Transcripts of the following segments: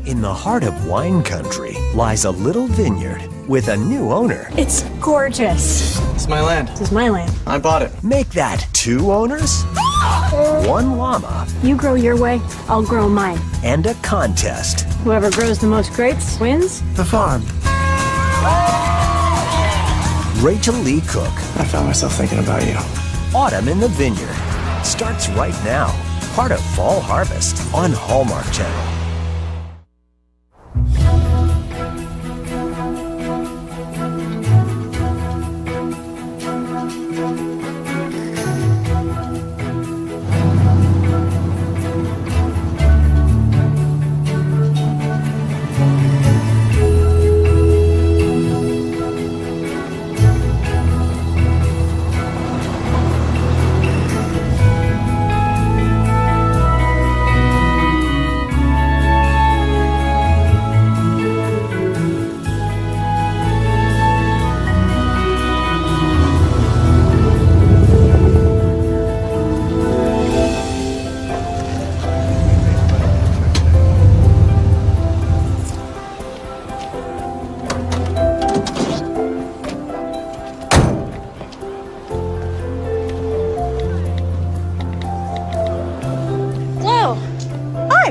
In the heart of wine country lies a little vineyard with a new owner. It's gorgeous. It's my land. This is my land. I bought it. Make that 2 owners, 1 llama, You grow your way, I'll grow mine. and a contest. Whoever grows the most grapes wins. The farm. Rachel Lee Cook, I found myself thinking about you. Autumn in the Vineyard, starts right now. Part of Fall Harvest on Hallmark Channel.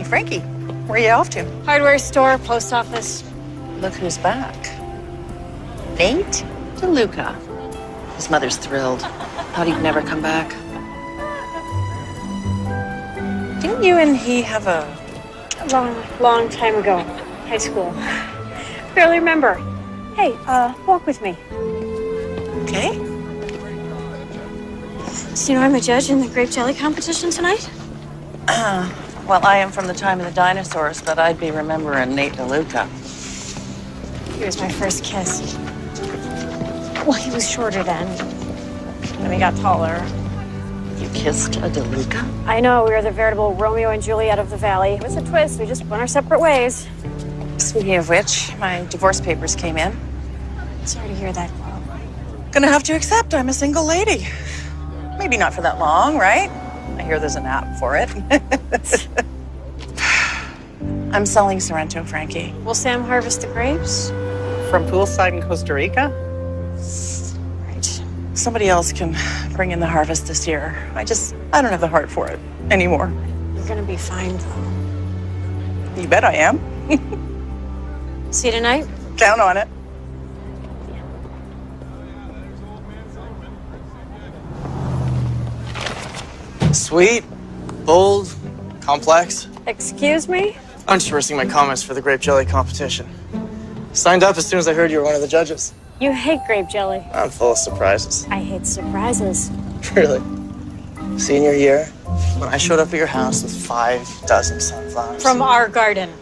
Frankie, where are you off to? Hardware store, post office. Look who's back. Nate DeLuca. His mother's thrilled. Thought he'd never come back. Didn't you and he have a... Long time ago. High school. Barely remember. Hey, walk with me. Okay. So you know I'm a judge in the grape jelly competition tonight? Well, I am from the time of the dinosaurs, but I'd be remembering Nate DeLuca. He was my first kiss. Well, he was shorter then. Then he got taller. You kissed a DeLuca? I know, we were the veritable Romeo and Juliet of the Valley. It was a twist, we just went our separate ways. Speaking of which, my divorce papers came in. Sorry to hear that, Carl. Gonna have to accept I'm a single lady. Maybe not for that long, right? I hear there's an app for it. I'm selling Sorrento, Frankie. Will Sam harvest the grapes? From poolside in Costa Rica? Right. Somebody else can bring in the harvest this year. I don't have the heart for it anymore. You're gonna be fine, though. You bet I am. See you tonight? Count on it. Sweet, bold, complex. Excuse me? I'm just rehearsing my comments for the grape jelly competition. Signed up as soon as I heard you were one of the judges. You hate grape jelly. I'm full of surprises. I hate surprises. Really? Senior year, when I showed up at your house with 5 dozen sunflowers. From our garden.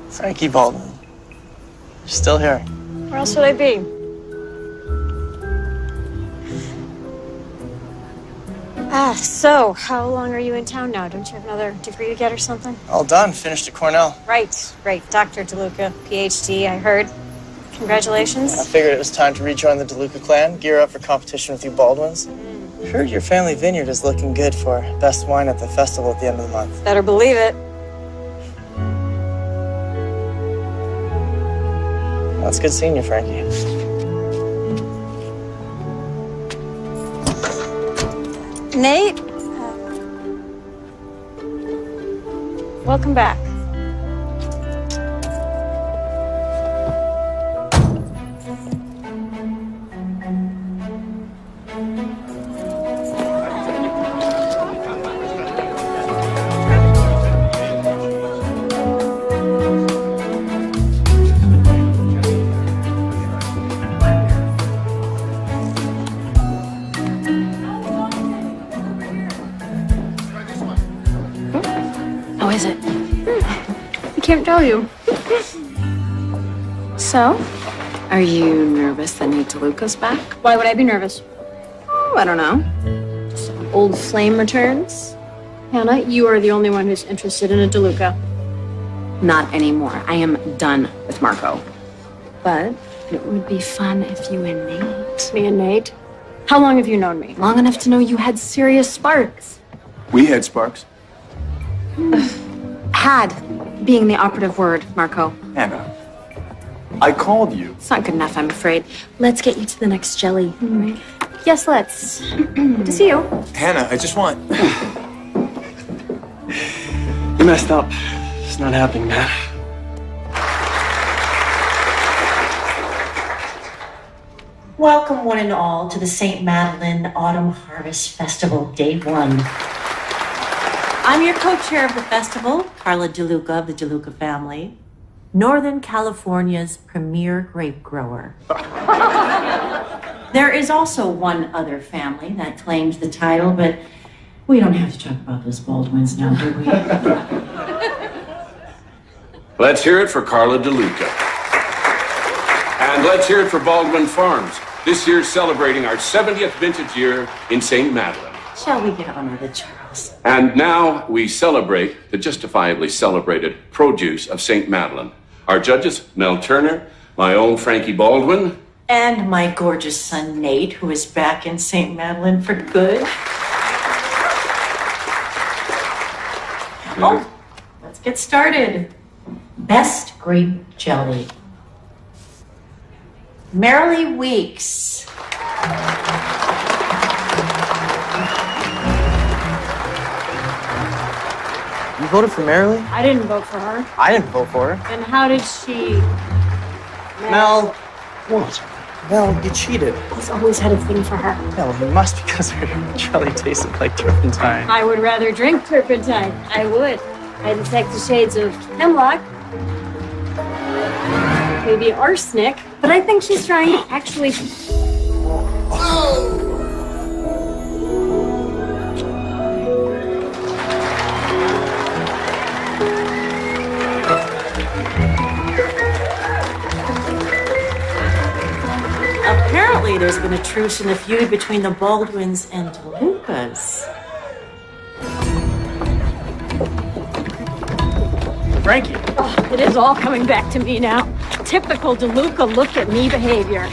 Frankie Baldwin. You're still here. Where else would I be? So, how long are you in town now? Don't you have another degree to get or something? All done. Finished at Cornell. Right. Dr. DeLuca, PhD, I heard. Congratulations. I figured it was time to rejoin the DeLuca clan, gear up for competition with you Baldwins. Heard your family vineyard is looking good for best wine at the festival at the end of the month. Better believe it. Well, it's good seeing you, Frankie. Nate? Welcome back. How is it? I can't tell you. So, are you nervous that Nate DeLuca's back? Why would I be nervous? Oh, I don't know. Just an old flame returns? Hannah, you are the only one who's interested in a DeLuca. Not anymore. I am done with Marco. But it would be fun if you and Nate... Me and Nate? How long have you known me? Long enough to know you had serious sparks. We had sparks. Had being the operative word, Marco. Hannah, I called you. It's not good enough, I'm afraid. Let's get you to the next jelly. Right. Yes, let's. Good to see you. Hannah, I just want... You messed up. It's not happening, man. Welcome, one and all, to the St. Madeleine Autumn Harvest Festival, Day 1. I'm your co-chair of the festival, Carla DeLuca of the DeLuca family, Northern California's premier grape grower. There is also one other family that claims the title, but we don't have to talk about those Baldwins now, do we? Let's hear it for Carla DeLuca. And let's hear it for Baldwin Farms. This year's celebrating our 70th vintage year in St. Madeleine. Shall we get on with it, Charles? And now we celebrate the justifiably celebrated produce of St. Madeleine. Our judges, Mel Turner, my own Frankie Baldwin. And my gorgeous son, Nate, who is back in St. Madeleine for good. Oh, let's get started. Best grape jelly. Marilee Weeks. You voted for Marilee? I didn't vote for her. I didn't vote for her. Then how did she? Mel. What? Mel, you cheated. He's always had a thing for her. Mel, it must be because her jelly tasted like turpentine. I would rather drink turpentine. I would. I detect the shades of hemlock. Maybe arsenic. But I think she's trying to actually... Apparently, there's been a truce in the feud between the Baldwins and DeLucas. Frankie. Oh, it is all coming back to me now. Typical DeLuca look-at-me behavior.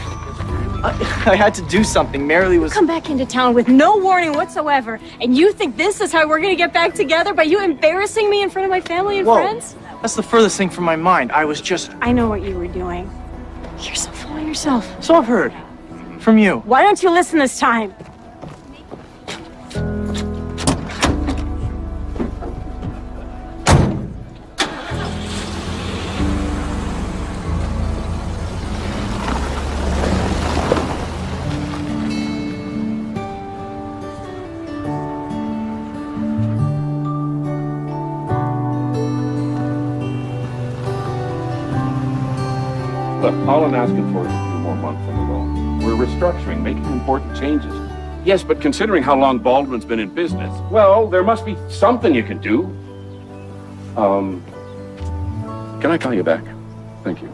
I had to do something. Marilee was... Come back into town with no warning whatsoever, and you think this is how we're gonna get back together? By you embarrassing me in front of my family and friends? That's the furthest thing from my mind. I was just... I know what you were doing. You're so full of yourself. So I've heard. From you. Why don't you listen this time? Look, all I'm asking for is a few more months on the loan. We're restructuring, making important changes. Yes, but considering how long Baldwin's been in business, well, there must be something you can do. Can I call you back? Thank you.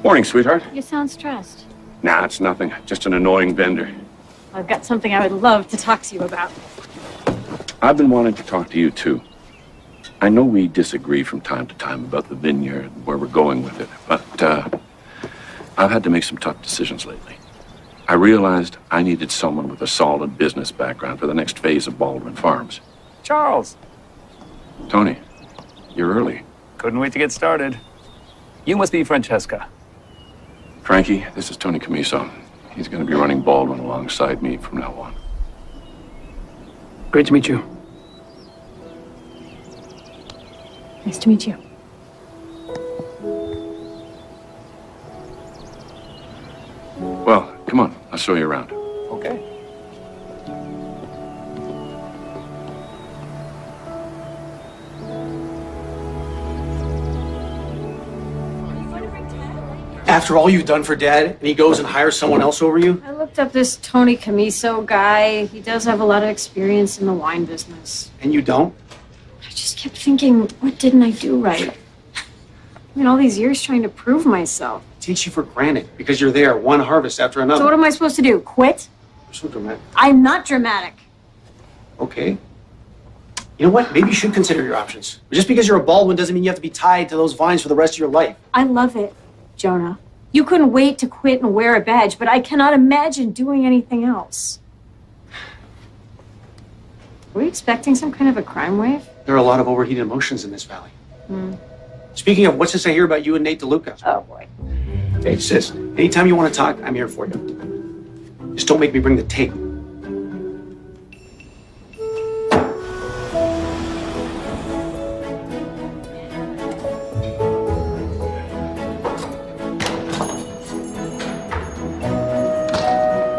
Morning, sweetheart. You sound stressed. Nah, it's nothing. Just an annoying vendor. I've got something I would love to talk to you about. I've been wanting to talk to you, too. I know we disagree from time to time about the Vineyard and where we're going with it, but I've had to make some tough decisions lately. I realized I needed someone with a solid business background for the next phase of Baldwin Farms. Charles. Tony, you're early. Couldn't wait to get started. You must be Francesca. Frankie, this is Tony Camiso. He's going to be running Baldwin alongside me from now on. Great to meet you. Nice to meet you. Well, come on. I'll show you around. Okay. After all you've done for Dad, and he goes and hires someone else over you? I looked up this Tony Camiso guy. He does have a lot of experience in the wine business. And you don't? I just kept thinking, what didn't I do right? I mean, all these years trying to prove myself. It takes you for granted because you're there, one harvest after another. So what am I supposed to do? Quit? You're so dramatic. I'm not dramatic. Okay. You know what? Maybe you should consider your options. Just because you're a Baldwin doesn't mean you have to be tied to those vines for the rest of your life. I love it, Jonah. You couldn't wait to quit and wear a badge, but I cannot imagine doing anything else. Were you expecting some kind of a crime wave? There are a lot of overheated emotions in this valley. Speaking of, what's this I hear about you and Nate DeLuca? Oh, boy. Hey, sis, anytime you want to talk, I'm here for you. Just don't make me bring the tape.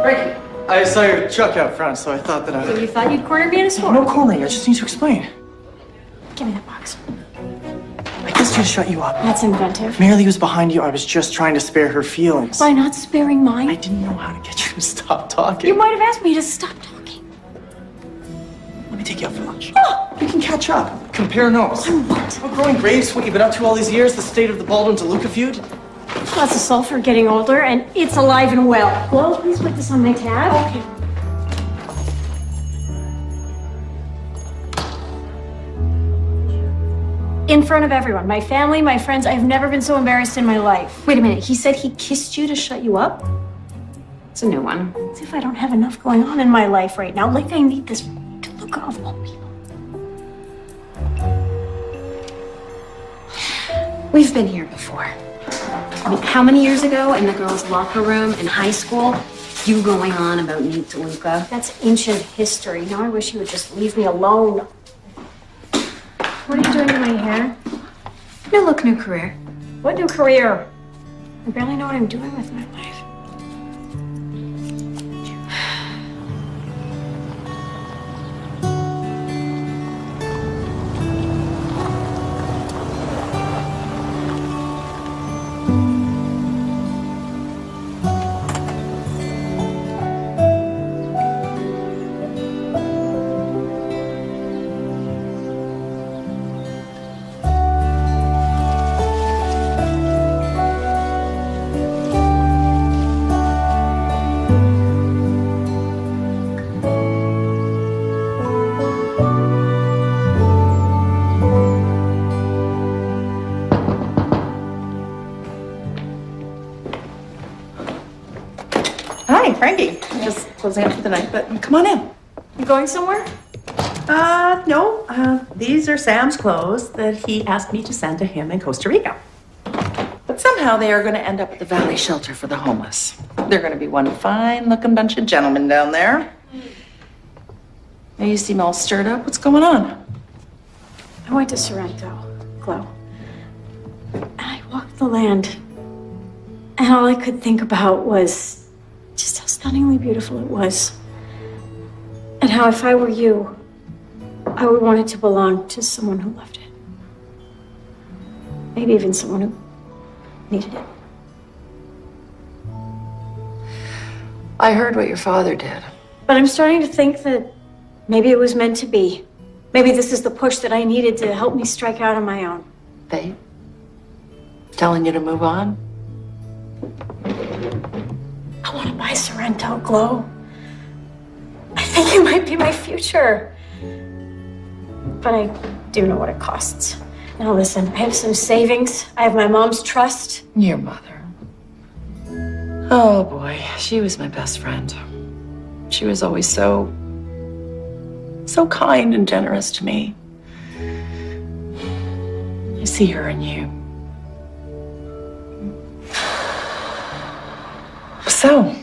Frankie, I saw your truck out front, so I thought that So you thought you'd corner me in a store? No cornering, I just need to explain. Give me that box. I kissed you to shut you up. That's inventive. Mary was behind you. I was just trying to spare her feelings. By not sparing mine? I didn't know how to get you to stop talking. You might have asked me to stop talking. Let me take you out for lunch. Oh, we can catch up. Compare notes. What? I'm growing grapes, what you've been up to all these years, the state of the Baldwin-DeLuca feud. Lots of sulfur, getting older, and it's alive and well. Well, please put this on my tab. Okay. In front of everyone. My family, my friends. I've never been so embarrassed in my life. Wait a minute, he said he kissed you to shut you up? It's a new one. As if I don't have enough going on in my life right now. Like I need this DeLuca of all people. We've been here before. I mean, how many years ago in the girls' locker room in high school, you going on about Nate DeLuca? That's ancient history. Now I wish you would just leave me alone. What are you doing to my hair? New look, new career. What new career? I barely know what I'm doing with my life. Hi, Frankie. Just closing up for the night, but come on in. You going somewhere? No. These are Sam's clothes that he asked me to send to him in Costa Rica. But somehow they are going to end up at the Valley Shelter for the Homeless. They're going to be one fine-looking bunch of gentlemen down there. Now you seem all stirred up. What's going on? I went to Sorrento, Glow. And I walked the land. And all I could think about was just how stunningly beautiful it was. And how if I were you, I would want it to belong to someone who loved it. Maybe even someone who needed it. I heard what your father did. But I'm starting to think that maybe it was meant to be. Maybe this is the push that I needed to help me strike out on my own. They telling you to move on? I want to buy Sorrento, Glow. I think it might be my future. But I do know what it costs. Now listen, I have some savings. I have my mom's trust. Your mother. Oh boy, she was my best friend. She was always so kind and generous to me. I see her in you. So,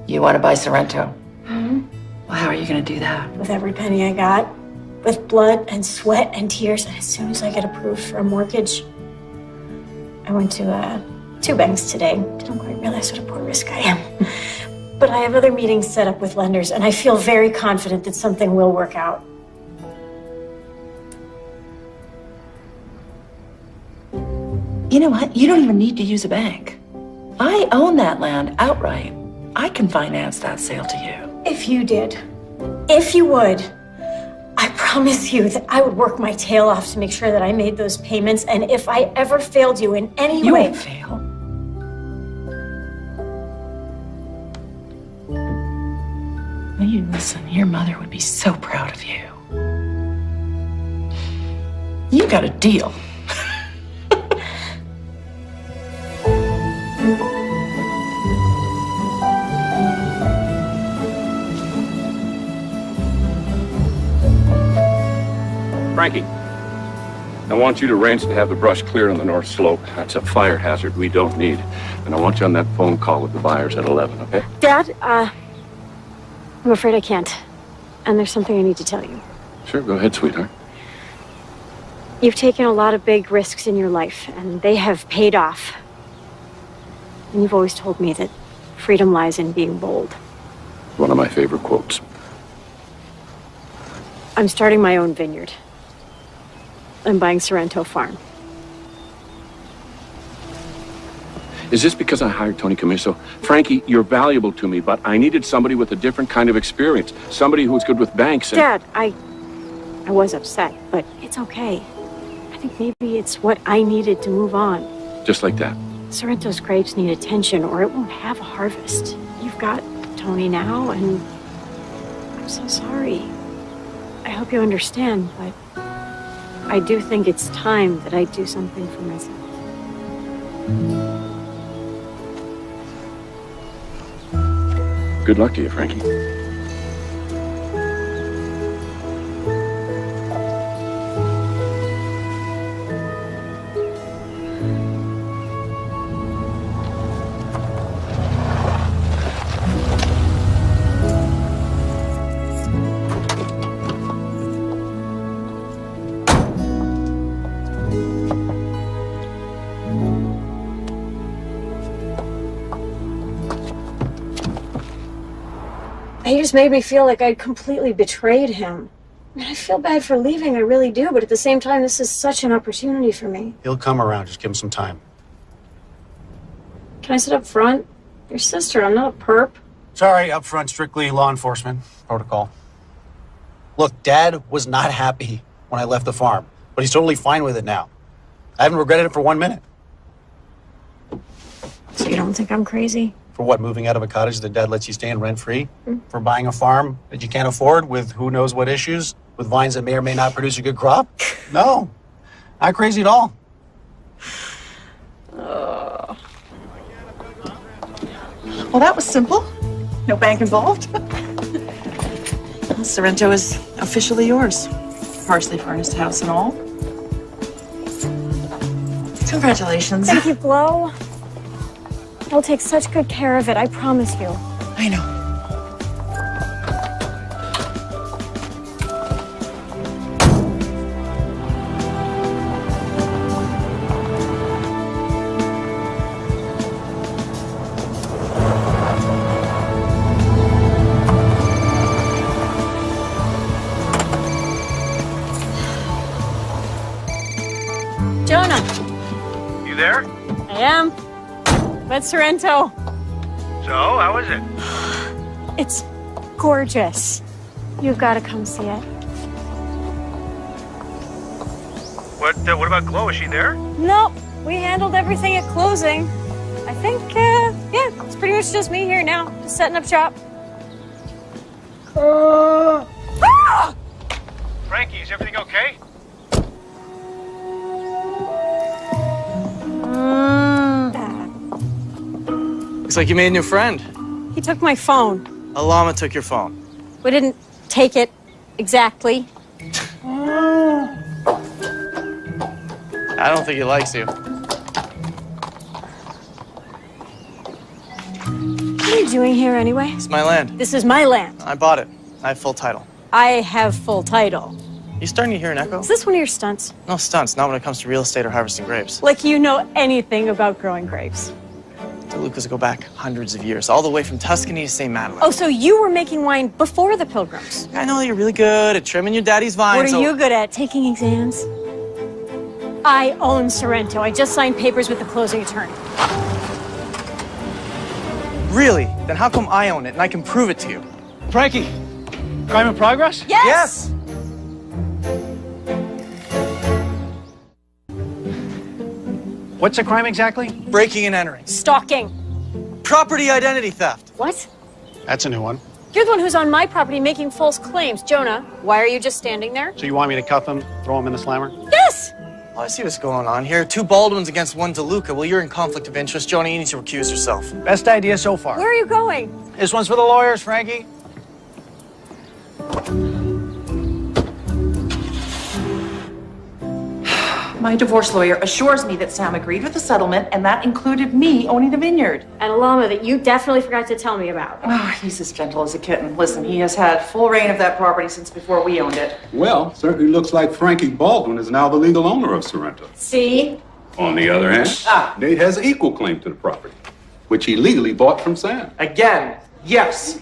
you want to buy Sorrento? Mm-hmm. Well, how are you going to do that? With every penny I got, with blood and sweat and tears, and as soon as I get approved for a mortgage. I went to 2 banks today. Didn't quite realize what a poor risk I am. But I have other meetings set up with lenders, and I feel very confident that something will work out. You know what? You don't even need to use a bank. I own that land outright. I can finance that sale to you. If you did, if you would, I promise you that I would work my tail off to make sure that I made those payments, and if I ever failed you in any way... You won't fail. Now you listen, your mother would be so proud of you. You got a deal. Frankie, I want you to arrange to have the brush cleared on the north slope. That's a fire hazard we don't need. And I want you on that phone call with the buyers at 11, okay? Dad, I'm afraid I can't. And there's something I need to tell you. Sure, go ahead, sweetheart. You've taken a lot of big risks in your life, and they have paid off. And you've always told me that freedom lies in being bold. One of my favorite quotes. I'm starting my own vineyard. I'm buying Sorrento Farm. Is this because I hired Tony Camiso? Frankie, you're valuable to me, but I needed somebody with a different kind of experience. Somebody who's good with banks and... Dad, I was upset, but it's okay. I think maybe it's what I needed to move on. Just like that. Sorrento's grapes need attention or it won't have a harvest. You've got Tony now, and I'm so sorry. I hope you understand, but I do think it's time that I do something for myself. Good luck to you, Frankie. He just made me feel like I'd completely betrayed him. I mean, I feel bad for leaving, I really do, but at the same time, this is such an opportunity for me. He'll come around. Just give him some time. Can I sit up front? Your sister, I'm not a perp. Sorry, up front, strictly law enforcement protocol. Look, Dad was not happy when I left the farm, but he's totally fine with it now. I haven't regretted it for 1 minute. So you don't think I'm crazy? For what, moving out of a cottage that Dad lets you stay in rent-free? For buying a farm that you can't afford with who knows what issues? With vines that may or may not produce a good crop? No, not crazy at all. Well, that was simple. No bank involved. Well, Sorrento is officially yours. Partially furnished house and all. Congratulations. Thank you, Glow. I'll take such good care of it, I promise you. I know. Jonah. You there? I am. That's Sorrento. So, how is it? It's gorgeous. You've got to come see it. What about Glow? Is she there? Nope. We handled everything at closing. I think, yeah, it's pretty much just me here now. Just setting up shop. Frankie, is everything okay? Looks like you made a new friend. He took my phone. A llama took your phone. We didn't take it exactly. I don't think he likes you. What are you doing here anyway? It's my land. This is my land. I bought it. I have full title. I have full title. You starting to hear an echo? Is this one of your stunts? No stunts, not when it comes to real estate or harvesting grapes. Like you know anything about growing grapes. The Lucas go back hundreds of years, all the way from Tuscany to St. Madeleine. Oh, so you were making wine before the Pilgrims? I know you're really good at trimming your daddy's vines. What are you good at? Taking exams? I own Sorrento. I just signed papers with the closing attorney. Really? Then how come I own it and I can prove it to you? Frankie, crime in progress? Yes! What's a crime exactly? Breaking and entering. Stalking. Property identity theft. What? That's a new one. You're the one who's on my property making false claims. Jonah, why are you just standing there? So you want me to cuff him, throw him in the slammer? Yes! Well, I see what's going on here. 2 Baldwins against 1 DeLuca. Well, you're in conflict of interest. Jonah, you need to recuse yourself. Best idea so far. Where are you going? This one's for the lawyers, Frankie. My divorce lawyer assures me that Sam agreed with the settlement, and that included me owning the vineyard. And a llama that you definitely forgot to tell me about. Oh, he's as gentle as a kitten. Listen, he has had full reign of that property since before we owned it. Well, certainly looks like Frankie Baldwin is now the legal owner of Sorrento. See? On the other hand, Nate has equal claim to the property, which he legally bought from Sam. Again, yes.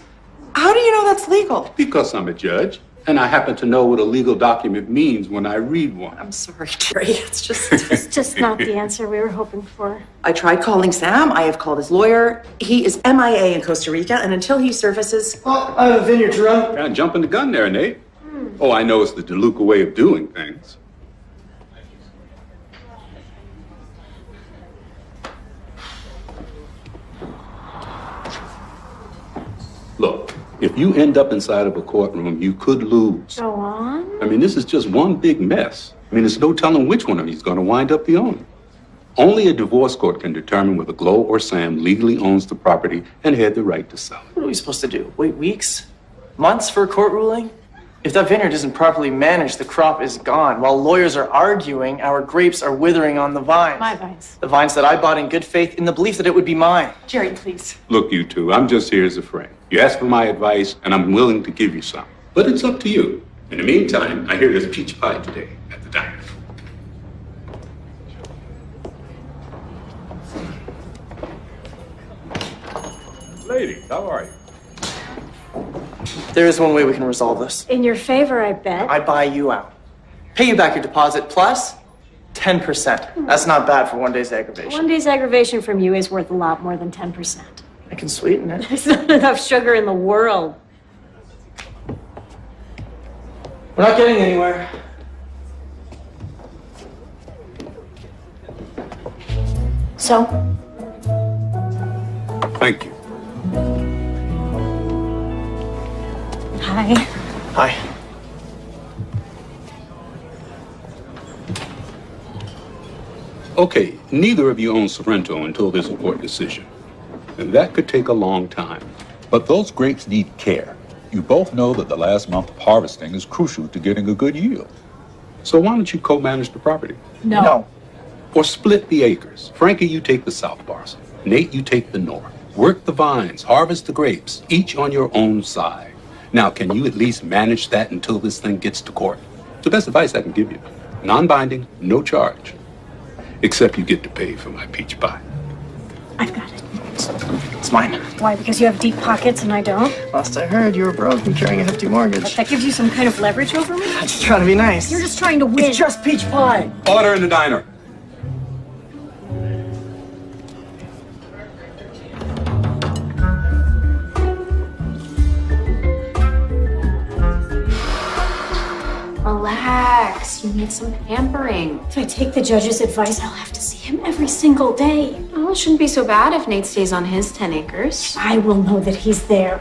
How do you know that's legal? Because I'm a judge, and I happen to know what a legal document means when I read one. I'm sorry, Jerry. It's just... It's just not the answer we were hoping for. I tried calling Sam. I have called his lawyer. He is MIA in Costa Rica, and until he surfaces... Well, I have a vineyard to run. Kind of jumping the gun there, Nate. Oh, I know it's the DeLuca way of doing things. Look, if you end up inside of a courtroom, you could lose. Go on. I mean, this is just one big mess. I mean, there's no telling which one of you is going to wind up the owner. Only a divorce court can determine whether Glo or Sam legally owns the property and had the right to sell it. What are we supposed to do? Wait weeks? Months for a court ruling? If that vineyard isn't properly managed, the crop is gone. While lawyers are arguing, our grapes are withering on the vines. My vines. The vines that I bought in good faith in the belief that it would be mine. Jerry, please. Look, you two, I'm just here as a friend. You asked for my advice, and I'm willing to give you some. But it's up to you. In the meantime, I hear there's peach pie today at the diner. Ladies, how are you? There is one way we can resolve this. In your favor, I bet. I buy you out. Pay you back your deposit plus 10%. That's not bad for one day's aggravation. One day's aggravation from you is worth a lot more than 10%. I can sweeten it. There's not enough sugar in the world. We're not getting anywhere. So? Thank you. Hi. Hi. Okay, neither of you own Sorrento until there's a court decision. And that could take a long time. But those grapes need care. You both know that the last month of harvesting is crucial to getting a good yield. So why don't you co-manage the property? No. Or split the acres. Frankie, you take the south parcel. Nate, you take the north. Work the vines, harvest the grapes, each on your own side. Now, can you at least manage that until this thing gets to court? It's the best advice I can give you. Non-binding, no charge. Except you get to pay for my peach pie. I've got it. It's mine. Why? Because you have deep pockets and I don't? Last I heard, you were broke and carrying a hefty mortgage. That gives you some kind of leverage over me? I'm just trying to be nice. You're just trying to win. It's just peach pie. Order in the diner. Relax. You need some pampering. If I take the judge's advice, I'll have to see him every single day. Well, it shouldn't be so bad if Nate stays on his 10 acres. I will know that he's there.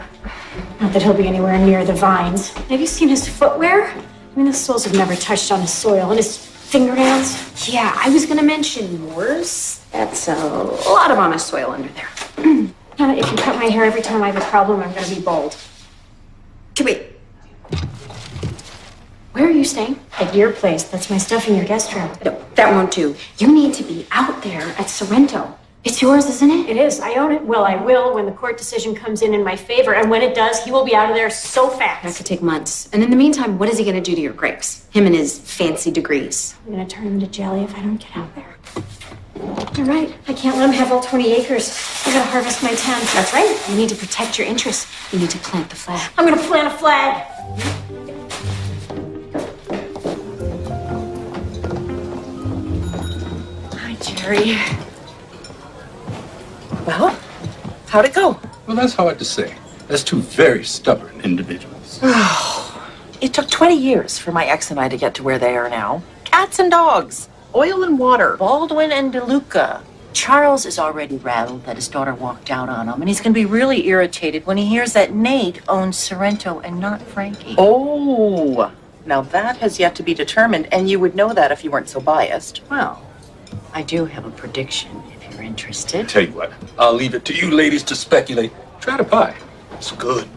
Not that he'll be anywhere near the vines. Have you seen his footwear? I mean, the soles have never touched on his soil. And his fingernails? Yeah, I was gonna mention yours. That's a lot of honest soil under there. If you cut my hair every time I have a problem, I'm gonna be bald. Wait. Where are you staying? At your place. That's my stuff in your guest room. No, that won't do. You need to be out there at Sorrento. It's yours, isn't it? It is. I own it. Well, I will when the court decision comes in my favor. And when it does, he will be out of there so fast. That could take months. And in the meantime, what is he going to do to your grapes? Him and his fancy degrees. I'm going to turn him into jelly if I don't get out there. You're right. I can't let him have all 20 acres. I got to harvest my 10. That's right. You need to protect your interests. You need to plant the flag. I'm going to plant a flag. Jerry. Well, how'd it go? Well, that's hard to say. That's two very stubborn individuals. It took 20 years for my ex and I to get to where they are now. Cats and dogs, oil and water, Baldwin and DeLuca. Charles is already rattled that his daughter walked out on him, and he's going to be really irritated when he hears that Nate owns Sorrento and not Frankie. Oh, now that has yet to be determined, and you would know that if you weren't so biased. Well, I do have a prediction, if you're interested. Tell you what, I'll leave it to you ladies to speculate. Try the pie. It's good.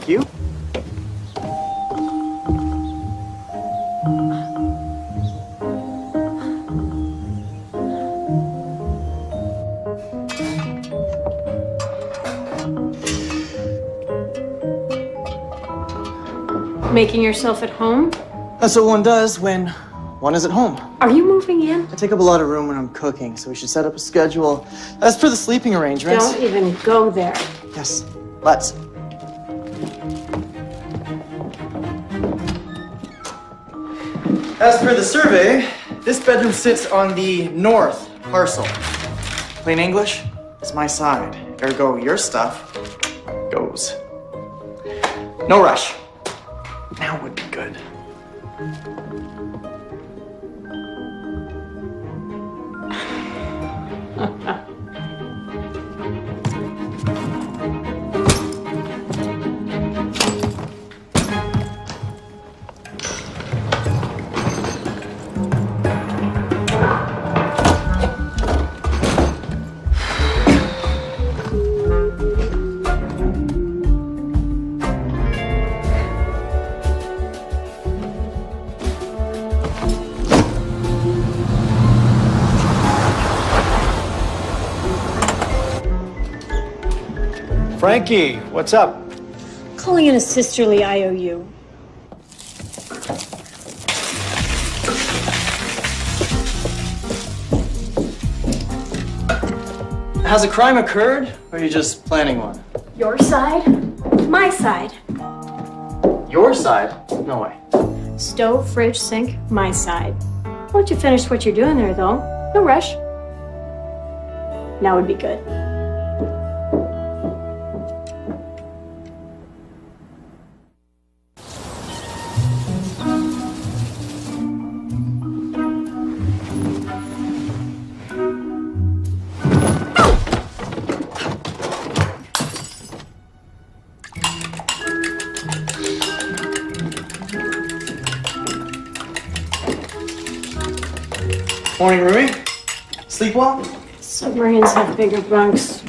Thank you. Making yourself at home? That's what one does when one is at home. Are you moving in? I take up a lot of room when I'm cooking, so we should set up a schedule as per the sleeping arrangements. Don't even go there. Yes, let's. As per the survey, this bedroom sits on the north parcel. Plain English, it's my side. Ergo, your stuff goes. No rush. Now would be good. Frankie, what's up? Calling in a sisterly IOU. Has a crime occurred, or are you just planning one? Your side? My side. Your side? No way. Stove, fridge, sink, my side. Why don't you finish what you're doing there, though? No rush. Now would be good. Morning, Rui. Sleep well? Submarines have bigger bunks.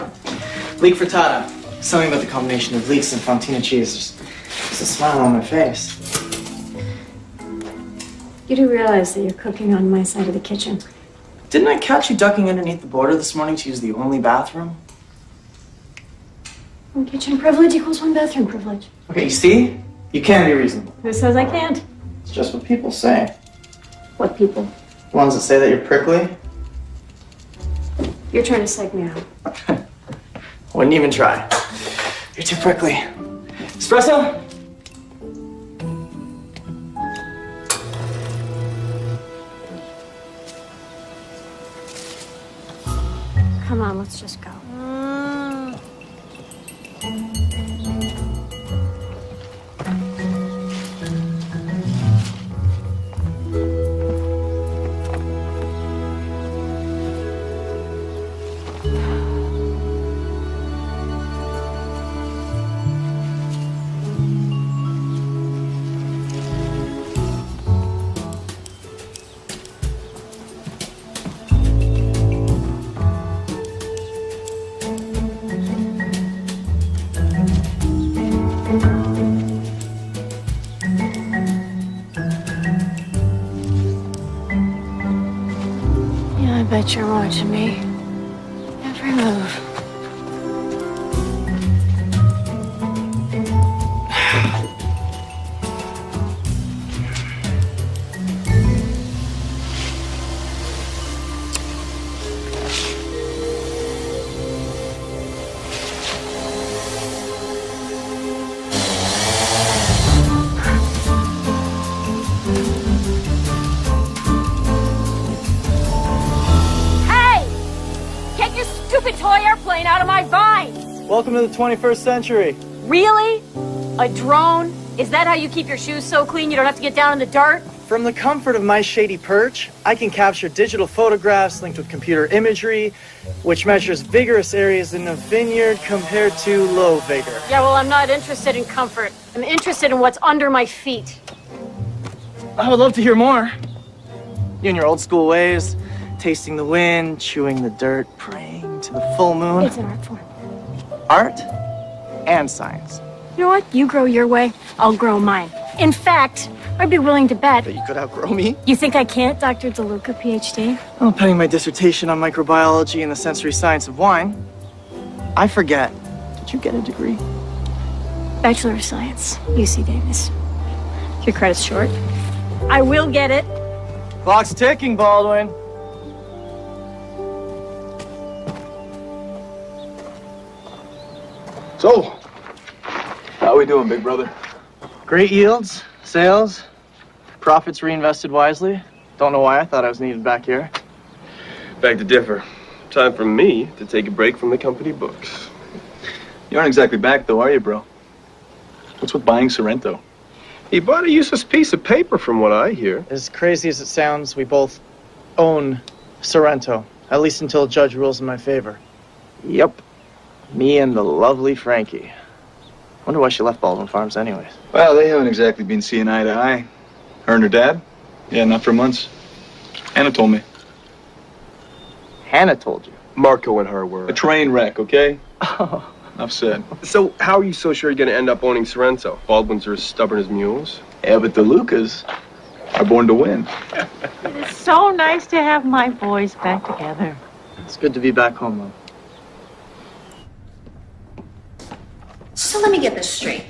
Leek frittata. Something about the combination of leeks and fontina cheese. Just a smile on my face. You do realize that you're cooking on my side of the kitchen. Didn't I catch you ducking underneath the border this morning to use the only bathroom? One kitchen privilege equals one bathroom privilege. Okay, you see? You can be reasonable. Who says I can't? It's just what people say. What people? The ones that say that you're prickly? You're trying to psych me out. Wouldn't even try. You're too prickly. Espresso? Come on, let's just go. I bet you're watching me. Every move. Toy airplane out of my vines! Welcome to the 21st century. Really? A drone? Is that how you keep your shoes so clean you don't have to get down in the dirt? From the comfort of my shady perch, I can capture digital photographs linked with computer imagery, which measures vigorous areas in a vineyard compared to low vigor. Yeah, well, I'm not interested in comfort. I'm interested in what's under my feet. I would love to hear more. You and your old school ways, tasting the wind, chewing the dirt, praying to the full moon. It's an art form. Art and science. You know what? You grow your way, I'll grow mine. In fact, I'd be willing to bet. That you could outgrow me? You think I can't, Dr. DeLuca, PhD? I'm penning my dissertation on microbiology and the sensory science of wine. I forget. Did you get a degree? Bachelor of Science, UC Davis. Your credit's short. I will get it. Clock's ticking, Baldwin. So, how we doing, big brother? Great yields, sales, profits reinvested wisely. Don't know why I thought I was needed back here. Beg to differ. Time for me to take a break from the company books. You aren't exactly back, though, are you, bro? What's with buying Sorrento? He bought a useless piece of paper, from what I hear. As crazy as it sounds, we both own Sorrento, at least until a judge rules in my favor. Yep. Me and the lovely Frankie. Wonder why she left Baldwin Farms anyways. Well, they haven't exactly been seeing eye to eye. Her and her dad? Yeah, not for months. Hannah told me. Hannah told you? Marco and her were. A train wreck, okay? Oh. Enough said. So, how are you so sure you're going to end up owning Sorrento? Baldwins are as stubborn as mules. Yeah, but the Lucas are born to win. It's so nice to have my boys back together. It's good to be back home, Mom. So let me get this straight.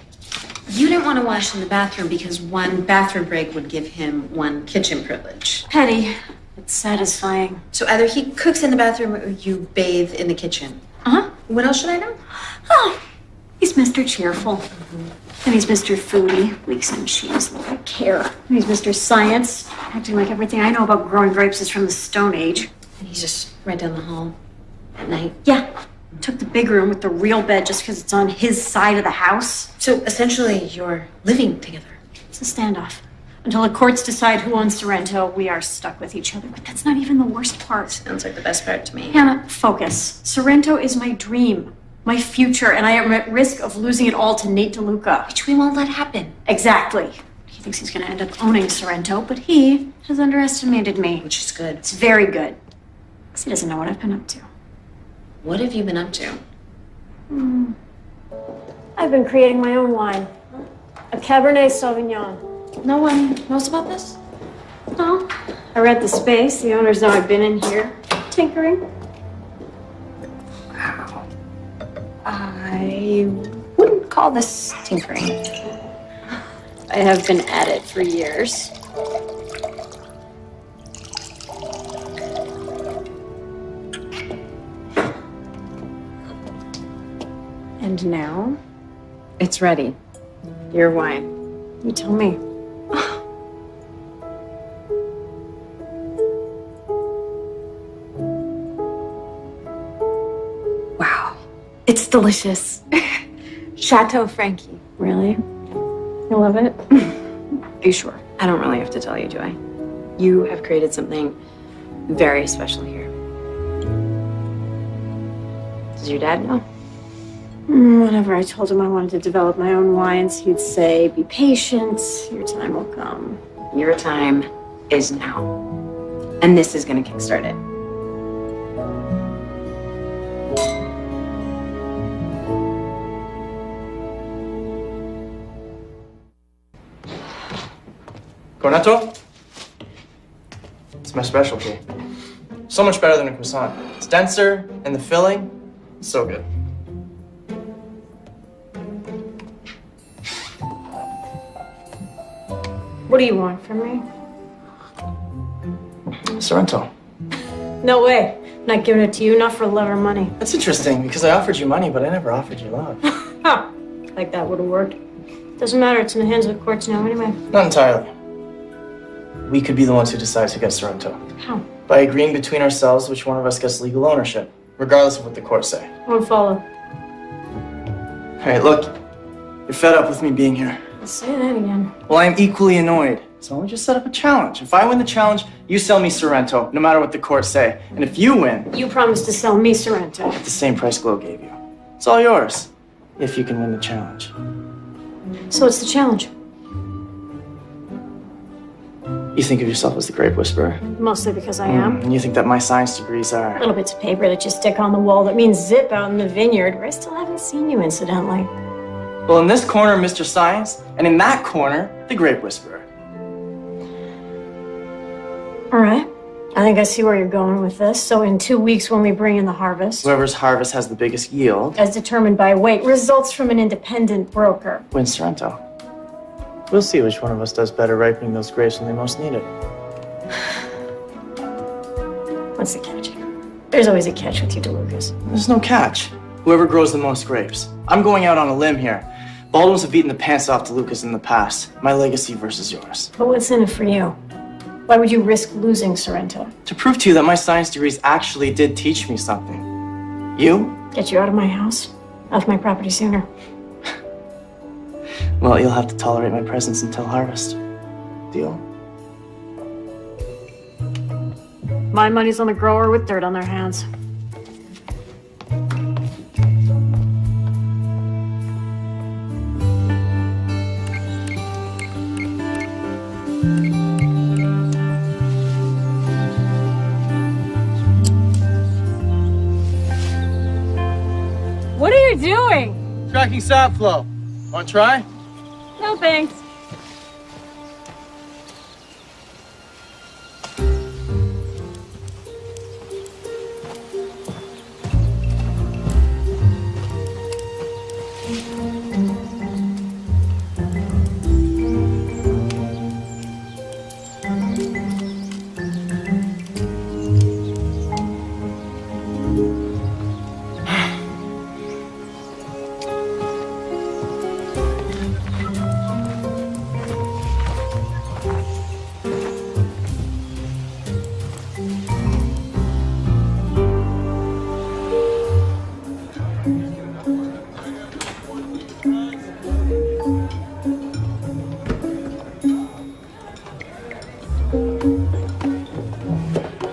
You didn't want to wash in the bathroom because one bathroom break would give him one kitchen privilege. Petty. It's satisfying. So either he cooks in the bathroom or you bathe in the kitchen. Uh-huh. What else should I know? Oh, he's Mr. Cheerful. And he's Mr. Foodie. Leaks in shoes like I care. And he's Mr. Science, acting like everything I know about growing grapes is from the Stone Age. And he's just right down the hall at night. Yeah. Took the big room with the real bed just because it's on his side of the house. So essentially, you're living together. It's a standoff. Until the courts decide who owns Sorrento, we are stuck with each other. But that's not even the worst part. Sounds like the best part to me. Hannah, focus. Sorrento is my dream, my future, and I am at risk of losing it all to Nate DeLuca. Which we won't let happen. Exactly. He thinks he's going to end up owning Sorrento, but he has underestimated me. Which is good. It's very good. Because he doesn't know what I've been up to. What have you been up to? I've been creating my own wine. A Cabernet Sauvignon. No one knows about this? No. I rent the space. The owners know I've been in here tinkering. Wow. I wouldn't call this tinkering. I have been at it for years. And now, it's ready. Your wine. You tell me. Wow. It's delicious. Chateau Frankie. Really? You love it? Are you sure? I don't really have to tell you, do I? You have created something very special here. Does your dad know? Whenever I told him I wanted to develop my own wines, he'd say, be patient, your time will come. Your time is now. And this is going to kickstart it. Cornetto? It's my specialty. So much better than a croissant. It's denser, and the filling, it's so good. What do you want from me? Sorrento. No way. Not giving it to you, not for love or money. That's interesting, because I offered you money, but I never offered you love. Huh. Like that would have worked. Doesn't matter, it's in the hands of the courts now anyway. Not entirely. We could be the ones who decides who gets Sorrento. How? By agreeing between ourselves which one of us gets legal ownership, regardless of what the courts say. Won't follow. Hey, look. You're fed up with me being here. I'll say that again. Well, I'm equally annoyed. So we just set up a challenge. If I win the challenge, you sell me Sorrento, no matter what the courts say. And if you win... You promised to sell me Sorrento. At the same price Glow gave you. It's all yours. If you can win the challenge. So what's the challenge? You think of yourself as the grape whisperer. Mostly because I am. And you think that my science degrees are... Little bits of paper that you stick on the wall that means zip out in the vineyard, where I still haven't seen you, incidentally. Well, in this corner, Mr. Science, and in that corner, the Grape Whisperer. All right. I think I see where you're going with this. So in 2 weeks when we bring in the harvest, Whoever's harvest has the biggest yield as determined by weight, results from an independent broker. wins Sorrento. We'll see which one of us does better ripening those grapes when they most need it. What's the catch? There's always a catch with you, DeLucas. There's no catch. Whoever grows the most grapes. I'm going out on a limb here. Baldwins have beaten the pants off DeLucas in the past. My legacy versus yours. But what's in it for you? Why would you risk losing Sorrento? To prove to you that my science degrees actually did teach me something. You? Get you out of my house, off my property sooner. Well, you'll have to tolerate my presence until harvest. Deal? My money's on the grower with dirt on their hands. What are you doing? Tracking sap flow. Want to try? No thanks.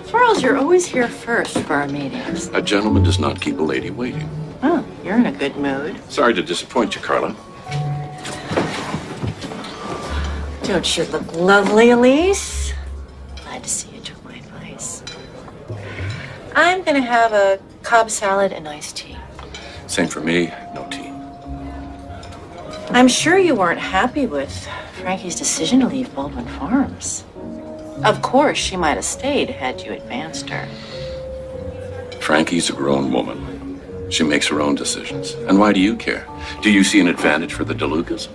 Charles, you're always here first for our meetings. A gentleman does not keep a lady waiting. Oh, you're in a good mood. Sorry to disappoint you, Carla. Don't you look lovely, Elise? Glad to see you took my advice. I'm gonna have a Cobb salad and iced tea. Same for me, no tea. I'm sure you weren't happy with Frankie's decision to leave Baldwin Farms. Of course, she might have stayed had you advanced her. Frankie's a grown woman. She makes her own decisions. And why do you care? Do you see an advantage for the DeLucas?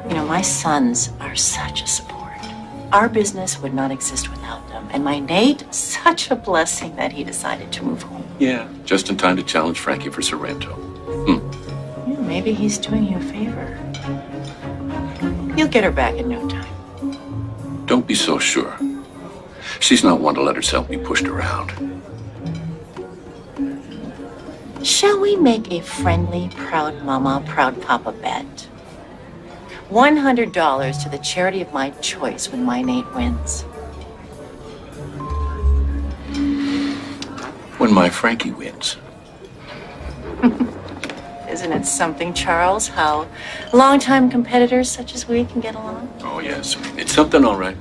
You know, my sons are such a support. Our business would not exist without them. And my Nate, such a blessing that he decided to move home. Yeah, just in time to challenge Frankie for Sorrento. Yeah, maybe he's doing you a favor. You'll get her back in no time. Don't be so sure. She's not one to let herself be pushed around. Shall we make a friendly, proud mama, proud papa bet? $100 to the charity of my choice when my Nate wins. When my Frankie wins. Isn't it something, Charles, how longtime competitors such as we can get along? Oh, yes. It's something, all right.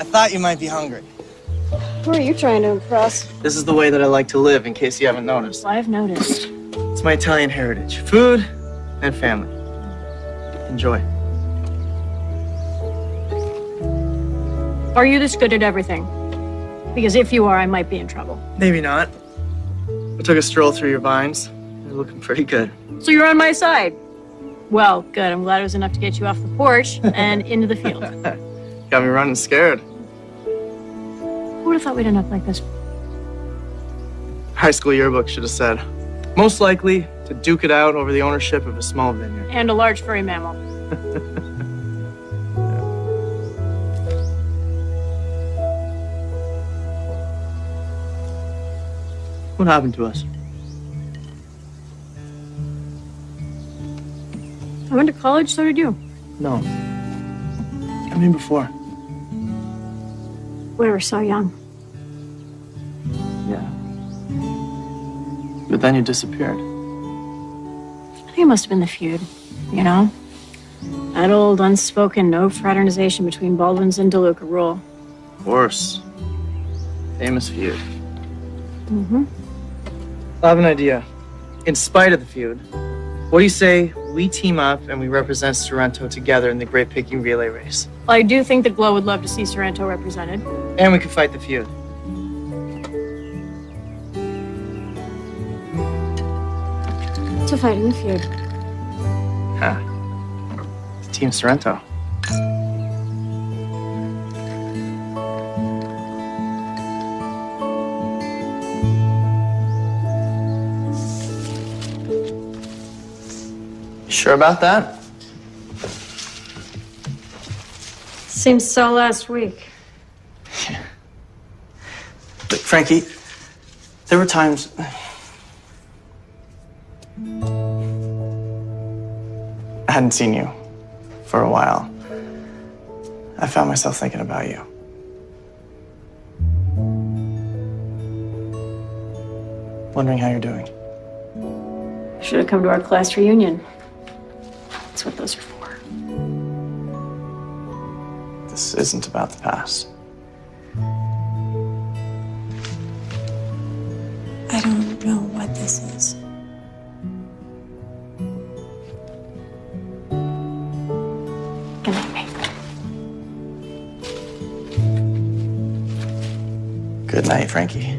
I thought you might be hungry. Who are you trying to impress? This is the way that I like to live, in case you haven't noticed. I've noticed. It's my Italian heritage. Food and family. Enjoy. Are you this good at everything? Because if you are, I might be in trouble. Maybe not. I took a stroll through your vines. You're looking pretty good. So you're on my side. Well, good. I'm glad it was enough to get you off the porch and into the field. Got me running scared. Who would have thought we'd end up like this? High school yearbook should have said, most likely to duke it out over the ownership of a small vineyard. And a large furry mammal. What happened to us? I went to college, so did you. No. I mean before. We were so young. Yeah. But then you disappeared. I think it must have been the feud, you know? That old unspoken no fraternization between Baldwins and DeLuca rule. Of course. Famous feud. Mm-hmm. I have an idea. In spite of the feud, what do you say we team up and we represent Sorrento together in the grape picking relay race? Well, I do think that Glow would love to see Sorrento represented. And we could fight the feud. To fight in the feud. Huh. Team Sorrento. You sure about that? Seems so last week. But Frankie, there were times... I hadn't seen you for a while. I found myself thinking about you. Wondering how you're doing. Should have come to our class reunion. That's what those are for. This isn't about the past. I don't know what this is. Good night, Nate. Good night, Frankie.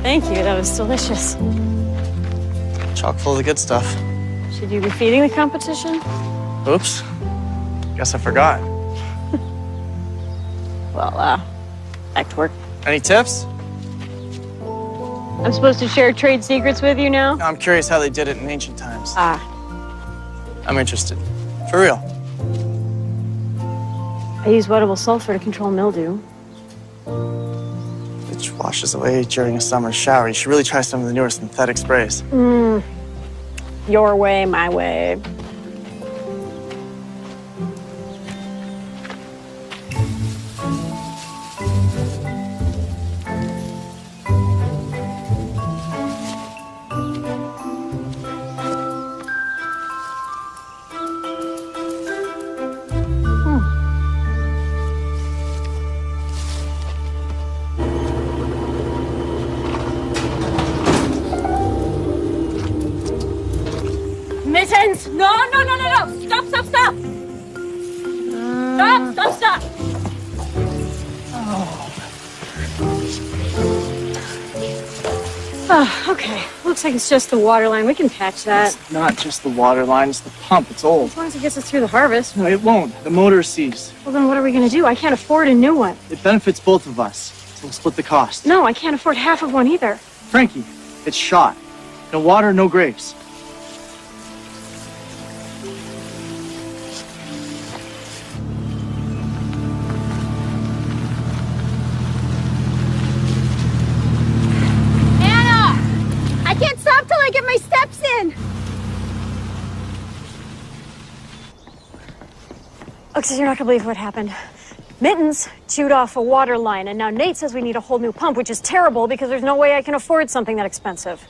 Thank you, that was delicious. Chock full of the good stuff. Should you be feeding the competition? Oops. Guess I forgot. Well, back to work. Any tips? I'm supposed to share trade secrets with you now? I'm curious how they did it in ancient times. Ah. I'm interested. For real. I use wettable sulfur to control mildew. Which washes away during a summer shower. You should really try some of the newer synthetic sprays. Your way, my way. Mittens! No, no, no, no, no! Stop, stop, stop! Stop, stop, stop! Oh, okay. Looks like it's just the water line. We can patch that. It's not just the water line, it's the pump. It's old. As long as it gets us through the harvest. No, it won't. The motor is seized. Well, then what are we going to do? I can't afford a new one. It benefits both of us. So we'll split the cost. No, I can't afford half of one either. Frankie, it's shot. No water, no grapes. I can't stop till I get my steps in! Look, so you're not going to believe what happened. Mittens chewed off a water line, and now Nate says we need a whole new pump, which is terrible because there's no way I can afford something that expensive.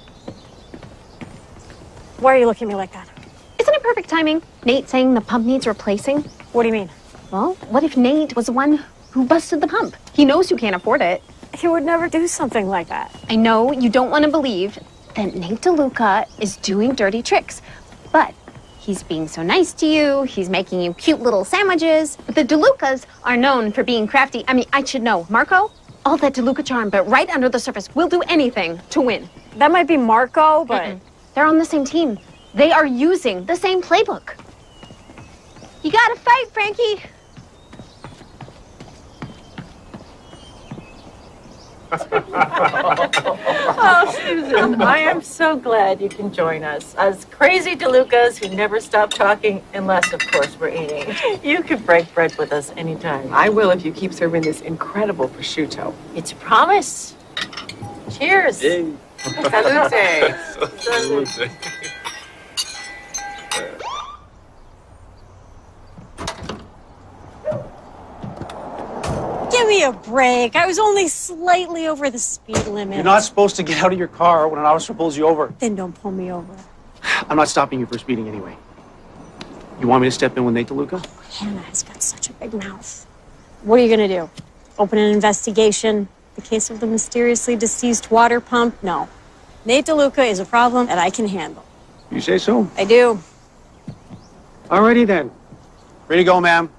Why are you looking at me like that? Isn't it perfect timing? Nate saying the pump needs replacing? What do you mean? Well, what if Nate was the one who busted the pump? He knows you can't afford it. He would never do something like that. I know you don't want to believe that Nate DeLuca is doing dirty tricks, but he's being so nice to you, he's making you cute little sandwiches. But the DeLucas are known for being crafty. I mean, I should know. Marco all that DeLuca charm, but right under the surface. We'll do anything to win. That might be Marco, but... They're on the same team. They are using the same playbook. You gotta fight, Frankie. Oh, Susan, I am so glad you can join us. Us crazy DeLucas who never stop talking, unless, of course, we're eating. You could break bread with us anytime. I will if you keep serving this incredible prosciutto. It's a promise. Cheers. Yay. Salute. Salute. Give me a break. I was only slightly over the speed limit. You're not supposed to get out of your car when an officer pulls you over. Then don't pull me over. I'm not stopping you for speeding anyway. You want me to step in with Nate DeLuca? Hannah has got such a big mouth. What are you going to do? Open an investigation? The case of the mysteriously deceased water pump? No. Nate DeLuca is a problem that I can handle. You say so? I do. Alrighty then. Ready to go, ma'am.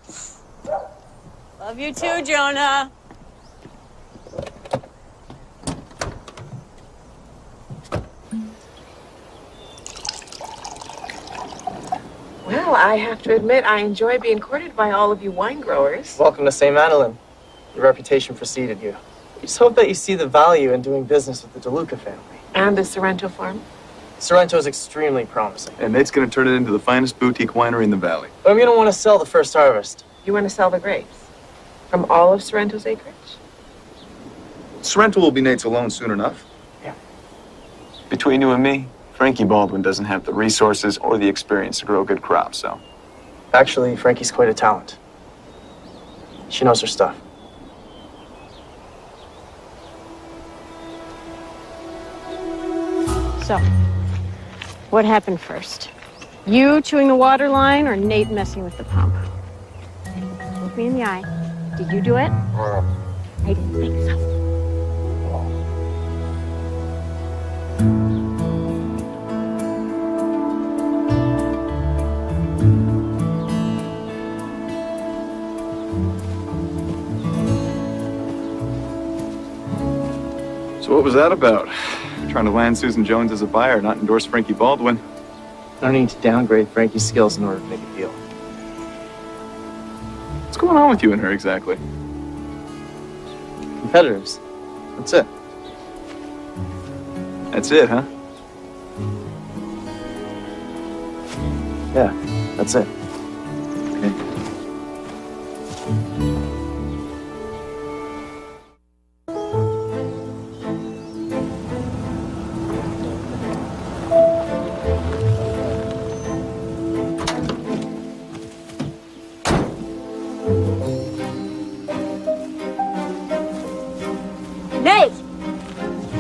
Love you too, Jonah. Well, I have to admit, I enjoy being courted by all of you wine growers. Welcome to St. Madeleine. Your reputation preceded you. We just hope that you see the value in doing business with the DeLuca family. And the Sorrento farm. Sorrento is extremely promising. And Nate's going to turn it into the finest boutique winery in the valley. But we don't want to sell the first harvest. You want to sell the grapes? From all of Sorrento's acreage? Sorrento will be Nate's alone soon enough. Yeah. Between you and me, Frankie Baldwin doesn't have the resources or the experience to grow a good crop, so. Actually, Frankie's quite a talent. She knows her stuff. So, what happened first? You chewing the water line or Nate messing with the pump? Look me in the eye. Did you do it? I didn't think so. So what was that about? Trying to land Susan Jones as a buyer, not endorse Frankie Baldwin. I don't need to downgrade Frankie's skills in order to make a deal. What's going on with you and her exactly? Competitors. That's it. That's it, huh? Yeah, that's it. Okay. Nate!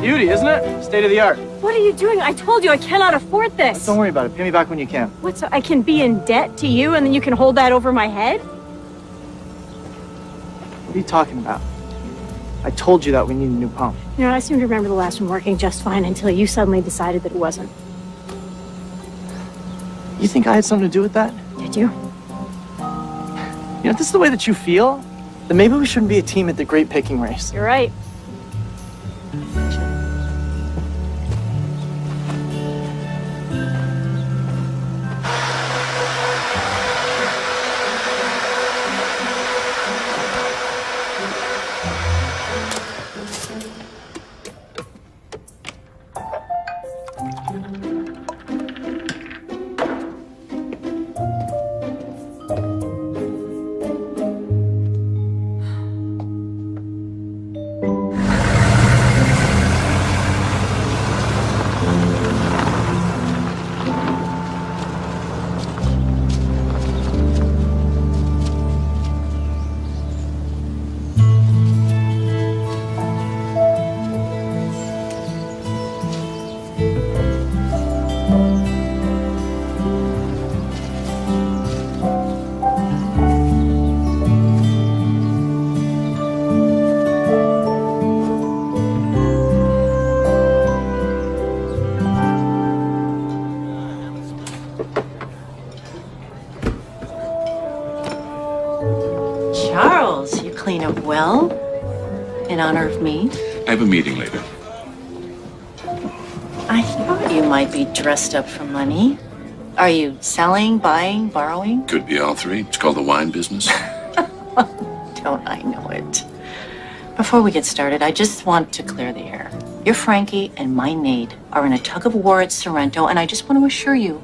Beauty, isn't it? State of the art. What are you doing? I told you I cannot afford this. Don't worry about it. Pay me back when you can. What, so I can be in debt to you and then you can hold that over my head? What are you talking about? I told you that we need a new pump. You know, I seem to remember the last one working just fine until you suddenly decided that it wasn't. You think I had something to do with that? Did you? You know, if this is the way that you feel, then maybe we shouldn't be a team at the grape picking race. You're right. Charles, you clean up well. In honor of me? I have a meeting later. I thought you might be dressed up for money. Are you selling, buying, borrowing? Could be all three. It's called the wine business. Don't I know it? Before we get started, I just want to clear the air. Your Frankie and my Nate are in a tug of war at Sorrento, and I just want to assure you,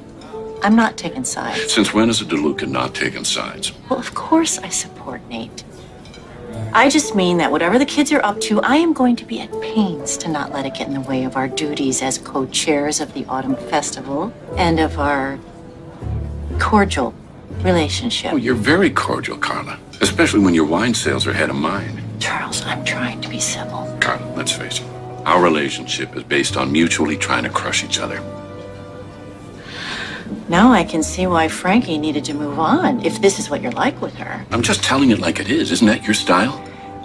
I'm not taking sides. Since when has a DeLuca not taken sides? Well, of course I support Nate. I just mean that whatever the kids are up to, I am going to be at pains to not let it get in the way of our duties as co-chairs of the Autumn Festival and of our cordial relationship. Oh, you're very cordial, Carla. Especially when your wine sales are ahead of mine. Charles, I'm trying to be civil. Carla, let's face it. Our relationship is based on mutually trying to crush each other. Now I can see why Frankie needed to move on, if this is what you're like with her. I'm just telling it like it is. Isn't that your style?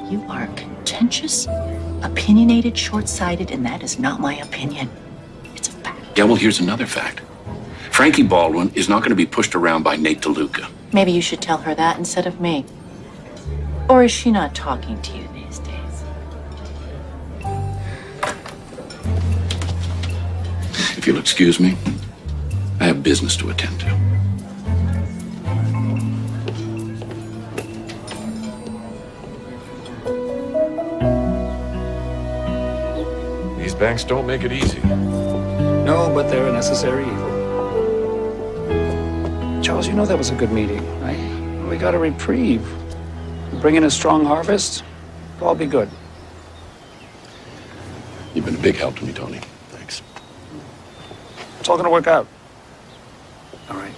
You are contentious, opinionated, short-sighted, and that is not my opinion. It's a fact. Yeah, well, here's another fact. Frankie Baldwin is not going to be pushed around by Nate DeLuca. Maybe you should tell her that instead of me. Or is she not talking to you these days? If you'll excuse me, I have business to attend to. These banks don't make it easy. No, but they're a necessary evil. Charles, you know that was a good meeting, right? We got a reprieve. Bring in a strong harvest, it'll all be good. You've been a big help to me, Tony. Thanks. It's all gonna work out. All right.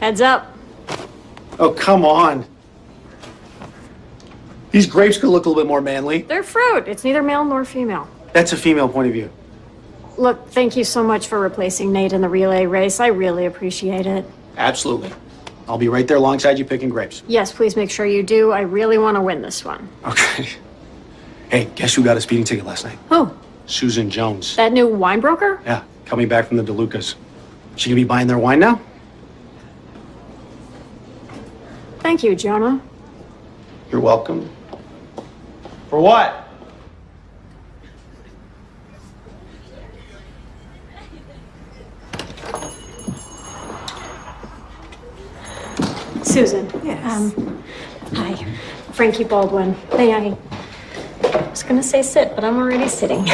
Heads up. Oh, come on. These grapes could look a little bit more manly. They're fruit. It's neither male nor female. That's a female point of view. Look, thank you so much for replacing Nate in the relay race. I really appreciate it. Absolutely. I'll be right there alongside you picking grapes. Yes, please make sure you do. I really want to win this one. Okay. Hey, guess who got a speeding ticket last night? Who? Susan Jones. That new wine broker? Yeah, coming back from the DeLucas. She gonna be buying their wine now? Thank you, Jonah. You're welcome. For what? Susan. Yes. Hi. Frankie Baldwin. May I was gonna say sit, but I'm already sitting.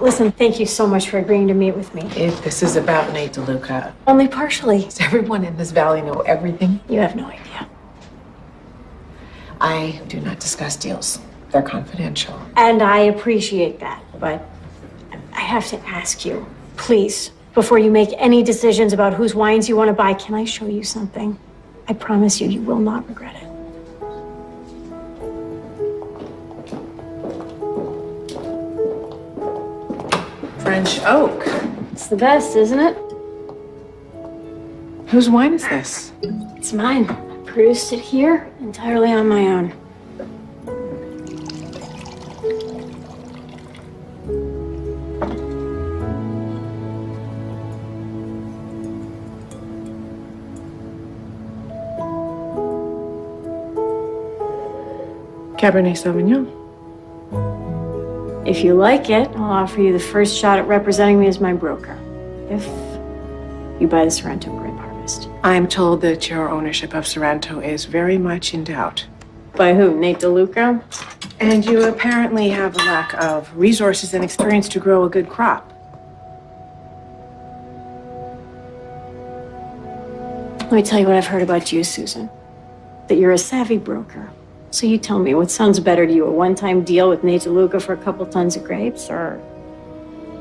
Listen, thank you so much for agreeing to meet with me. If this is about Nate DeLuca, Only partially. does everyone in this valley know everything? You have no idea. I do not discuss deals. They're confidential. And I appreciate that, but I have to ask you, please, before you make any decisions about whose wines you want to buy, can I show you something? I promise you, you will not regret it. French oak. It's the best, isn't it? Whose wine is this? It's mine. I produced it here entirely on my own. Cabernet Sauvignon. If you like it, I'll offer you the first shot at representing me as my broker. If you buy the Sorrento Grape Harvest. I am told that your ownership of Sorrento is very much in doubt. By who? Nate DeLuca? And you apparently have a lack of resources and experience to grow a good crop. Let me tell you what I've heard about you, Susan. That you're a savvy broker. So you tell me, what sounds better to you? A one-time deal with Nate DeLuca for a couple tons of grapes? Or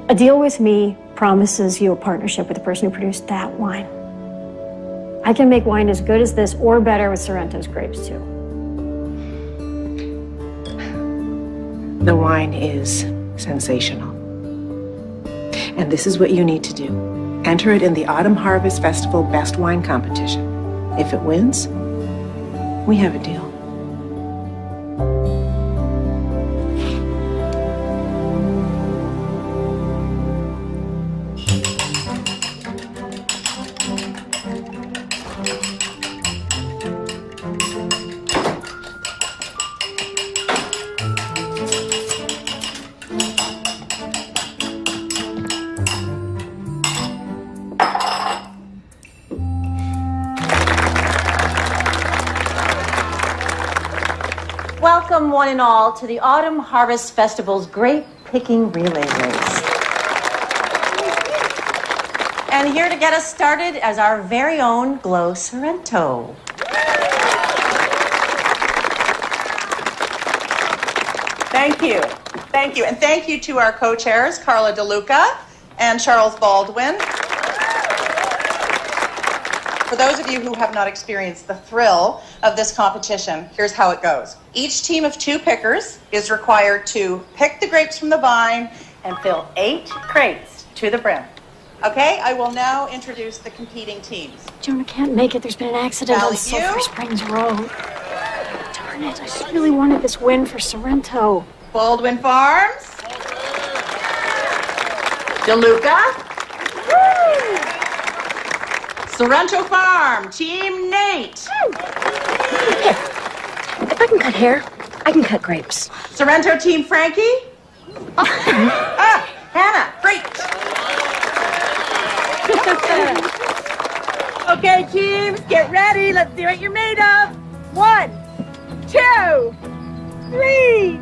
a deal with me promises you a partnership with the person who produced that wine? I can make wine as good as this or better with Sorrento's grapes, too. The wine is sensational. And this is what you need to do. Enter it in the Autumn Harvest Festival Best Wine Competition. If it wins, we have a deal. Welcome, one and all, to the Autumn Harvest Festival's Grape Picking Relay Race. And here to get us started is our very own Glo Sorrento. Thank you. Thank you. And thank you to our co-chairs, Carla DeLuca and Charles Baldwin. For those of you who have not experienced the thrill of this competition, here's how it goes. Each team of 2 pickers is required to pick the grapes from the vine and fill 8 crates to the brim. Okay, I will now introduce the competing teams. Jonah can't make it. There's been an accident Valley on Sulphur Springs Road. Darn it, I just really wanted this win for Sorrento. Baldwin Farms. DeLuca. Sorrento Farm, Team Nate. If I can cut hair, I can cut grapes. Sorrento Team Frankie. Hannah, great. Okay, teams, get ready. Let's see what you're made of. 1, 2, 3.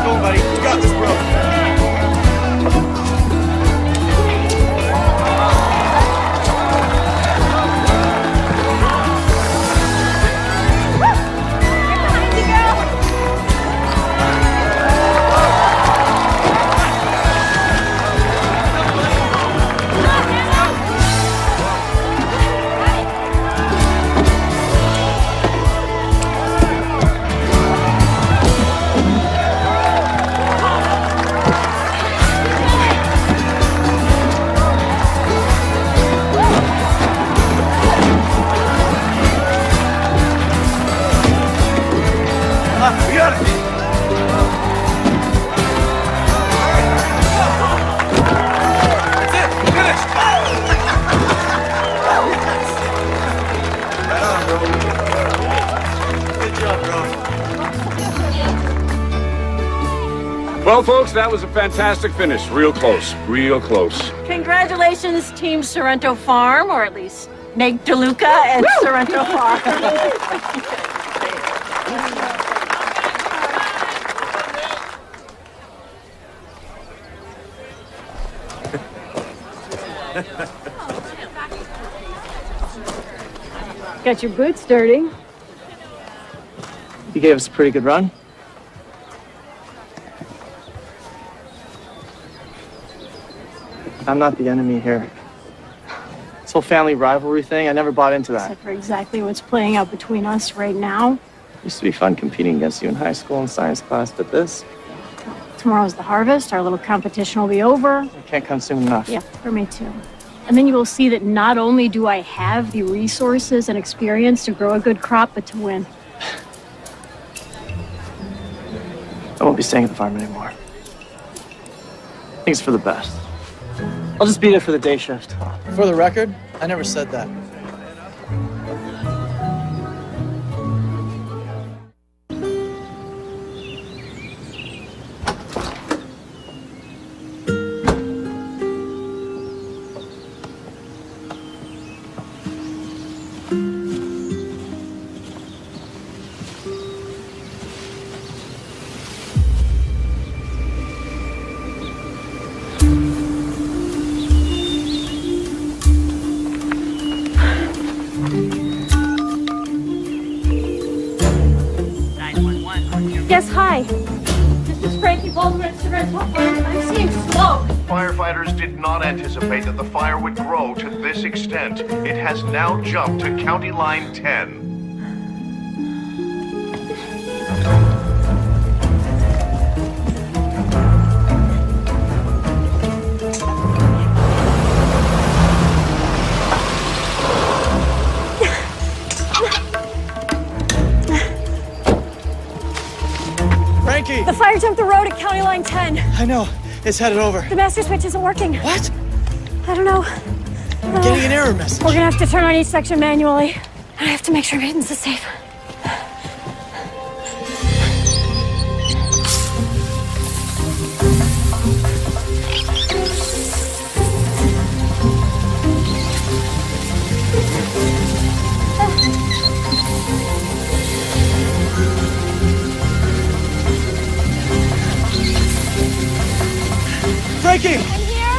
Go, buddy. You got this, bro. We got it. That's it. Finished. Right on, bro. Good job, bro. Well, folks, that was a fantastic finish. Real close. Real close. Congratulations, Team Sorrento Farm, or at least Nate DeLuca and Sorrento Farm. Got your boots dirty. You gave us a pretty good run. I'm not the enemy here. This whole family rivalry thing, I never bought into that. Except for exactly what's playing out between us right now. Used to be fun competing against you in high school and science class, but this, Tomorrow's the harvest. Our little competition will be over. it can't come soon enough. Yeah, for me too. And then you will see that not only do I have the resources and experience to grow a good crop, but to win. I won't be staying at the farm anymore. I think it's for the best. I'll just be there for the day shift. For the record, I never said that. Yes, hi. This is Frankie Baldwin at Sorrento Farm. I'm seeing smoke. Firefighters did not anticipate that the fire would grow to this extent. It has now jumped to County Line 10. Frankie! The fire jumped the road at County Line 10. I know. It's headed over. The master switch isn't working. What? I don't know. I'm getting an error message. We're gonna have to turn on each section manually. And I have to make sure Mittens is safe. shaking! In here?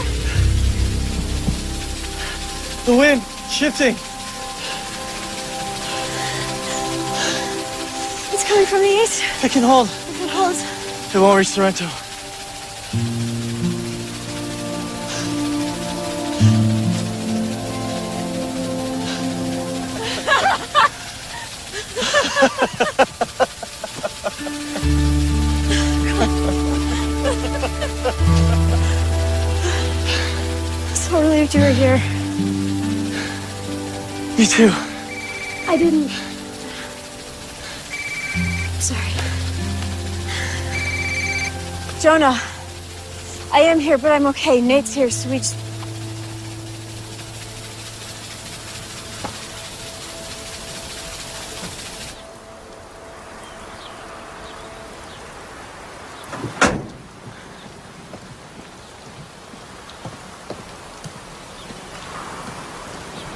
The wind shifting. It's coming from the east. It can hold. If it holds. It won't reach Sorrento. So relieved you were here. Me too. I didn't. Sorry. Jonah, I am here, but I'm okay. Nate's here, so we just...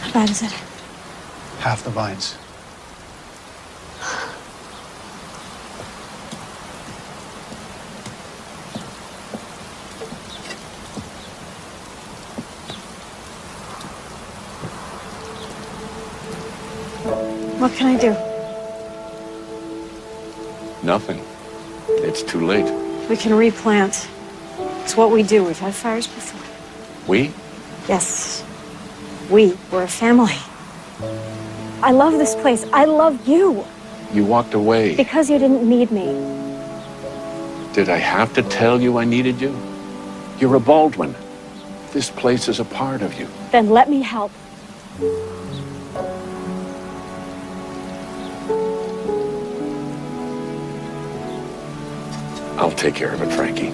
How bad is it? Half the vines. What can I do? Nothing. It's too late. We can replant. It's what we do. We've had fires before. We? Yes. We're a family. I love this place. I love you. You walked away. Because you didn't need me. Did I have to tell you I needed you? You're a Baldwin. This place is a part of you. Then let me help. I'll take care of it, Frankie.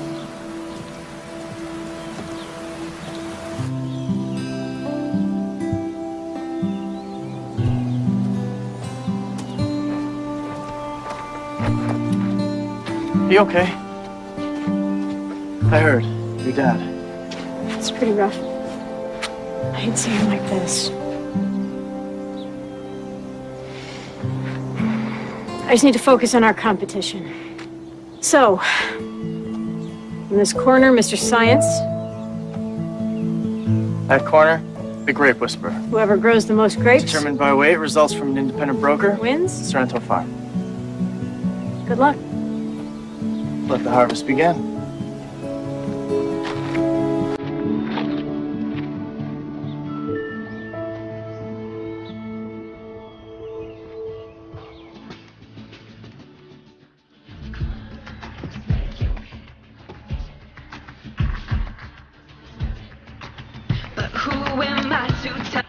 Are you okay? I heard. Your dad. It's pretty rough. I hate seeing him like this. I just need to focus on our competition. So, in this corner, Mr. Science. That corner, the grape whisperer. Whoever grows the most grapes Determined by weight, results from an independent broker. wins. Sorrento Farm. Good luck. Let the harvest begin. Who am I to tell?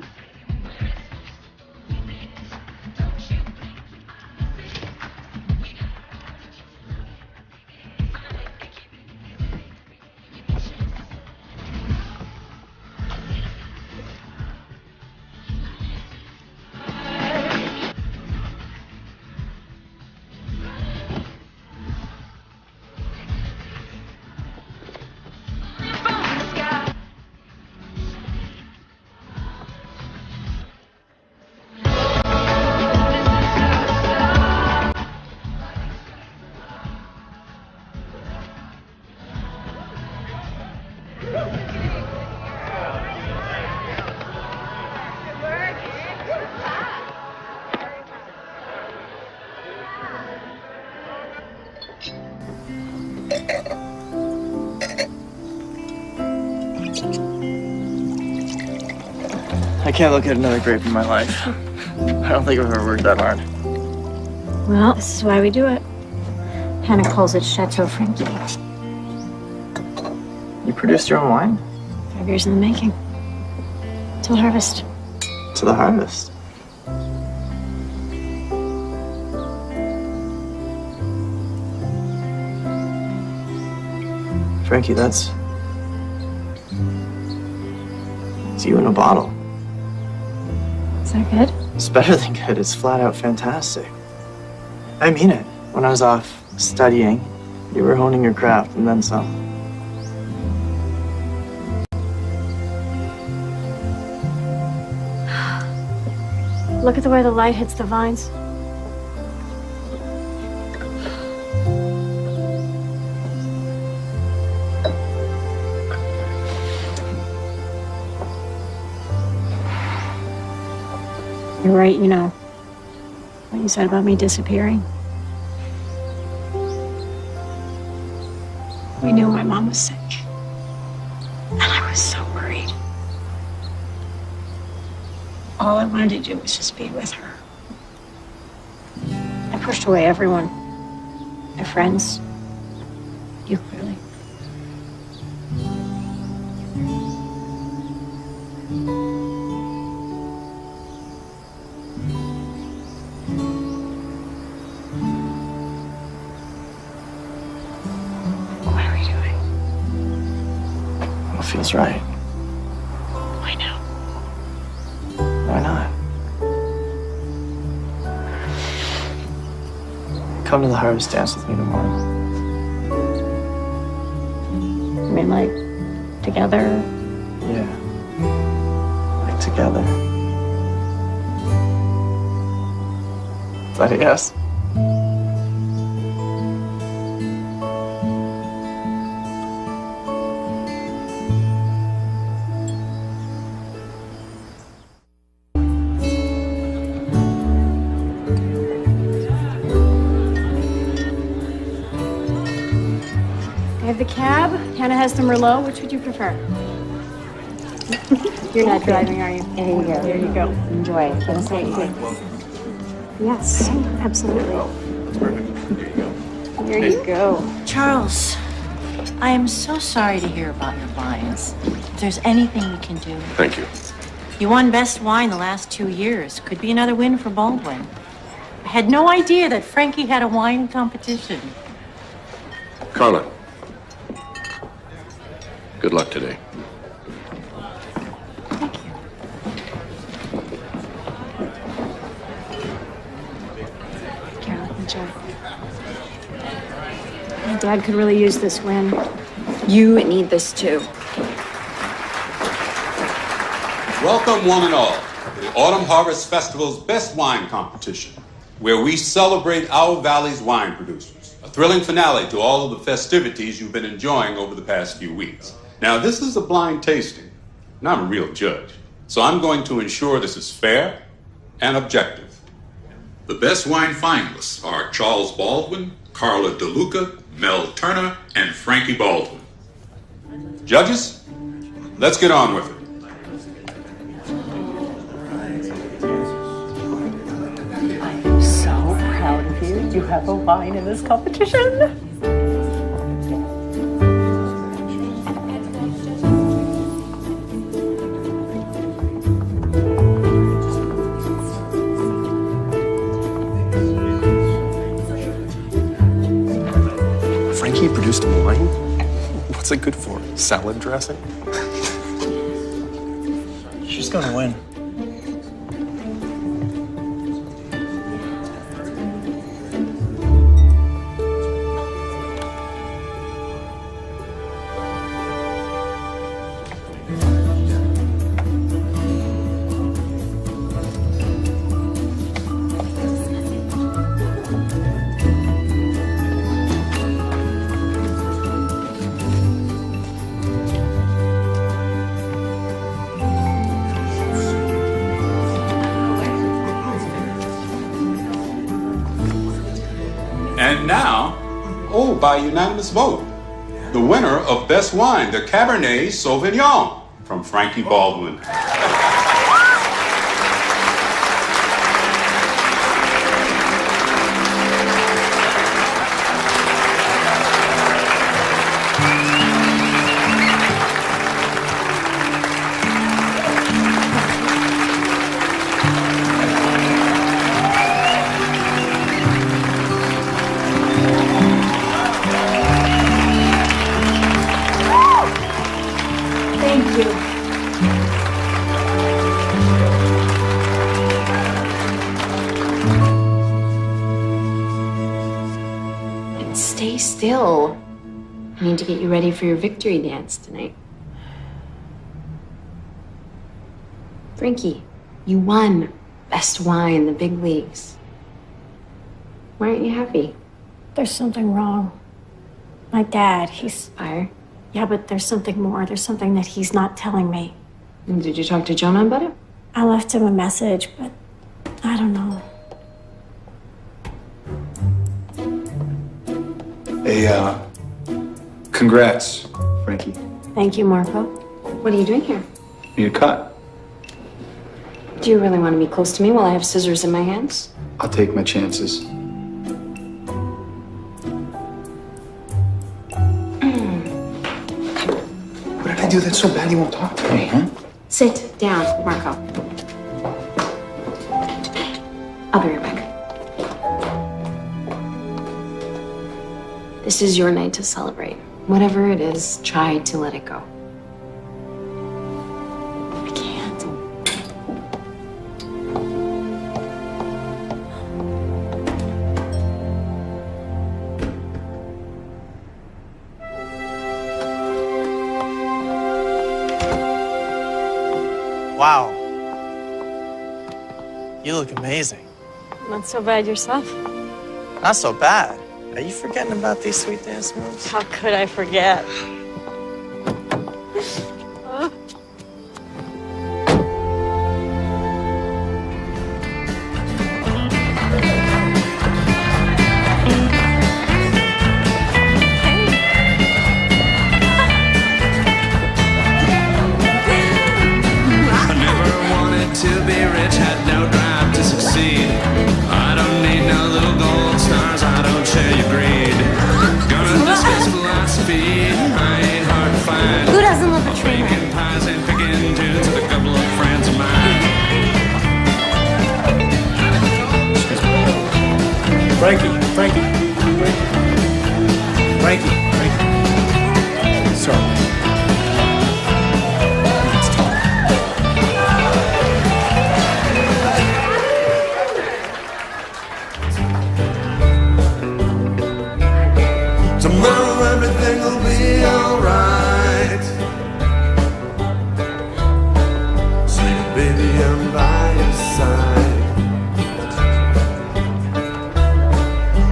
I can't look at another grape in my life. I don't think I've ever worked that hard. Well, this is why we do it. Hannah calls it Chateau Frankie. You produced your own wine? 5 years in the making. Till harvest. To the harvest. Frankie, that's... It's you in a bottle. Is that good? It's better than good. It's flat out fantastic. I mean it. When I was off studying, you were honing your craft and then some. Look at the way the light hits the vines. You're right, you know, what you said about me disappearing. We knew my mom was sick. And I was so worried. All I wanted to do was just be with her. I pushed away everyone. My friends. You, clearly. What are we doing? What feels right? Why now? Why not? Come to the harvest dance with me tomorrow. I mean, like, together? Yeah. Like together. Is that a yes? I have the cab. Hannah has the Merlot. Which would you prefer? You're not driving, are you? There you go. There you go. Enjoy. Yes, absolutely. There you go. Charles, I am so sorry to hear about your wines. If there's anything we can do. Thank you. You won Best Wine the last 2 years. Could be another win for Baldwin. I had no idea that Frankie had a wine competition. Carla. Good luck today. Carol, enjoy. My dad could really use this win. You need this too. Welcome, one and all, to the Autumn Harvest Festival's Best Wine Competition, where we celebrate our valley's wine producers. A thrilling finale to all of the festivities you've been enjoying over the past few weeks. Now, this is a blind tasting, and I'm a real judge, so I'm going to ensure this is fair and objective. The best wine finalists are Charles Baldwin, Carla DeLuca, Mel Turner, and Frankie Baldwin. Judges, let's get on with it. I'm so proud of you. You have a wine in this competition. Frankie produced wine? What's it good for? Salad dressing? She's gonna win. And now, by unanimous vote, the winner of Best Wine, the Cabernet Sauvignon from Frankie Baldwin. Thank you. And stay still. I need to get you ready for your victory dance tonight. Frankie, you won Best Wine, the big leagues. Why aren't you happy? There's something wrong. My dad, he's... Fire? Yeah, but there's something more. There's something that he's not telling me. And did you talk to Jonah about it? I left him a message, but I don't know. Hey, congrats, Frankie. Thank you, Marco. What are you doing here? Need a cut. Do you really want to be close to me while I have scissors in my hands? I'll take my chances. What did I do that's so bad you won't talk to me, huh? Sit down, Marco. I'll be right back. This is your night to celebrate. Whatever it is, try to let it go. I can't. Wow. You look amazing. Not so bad yourself. Not so bad. Are you forgetting about these sweet dance moves? How could I forget? I never wanted to be rich, had no drive to succeed. I don't need no little gold stars, I don't share your greed. Gonna discuss philosophy, I ain't hard to find. Who doesn't love a train wreck? Baking pies and picking tunes with a couple of friends of mine. Frankie. Sorry. Let's talk. Tomorrow everything will be alright. Sweet baby, I'm by your side.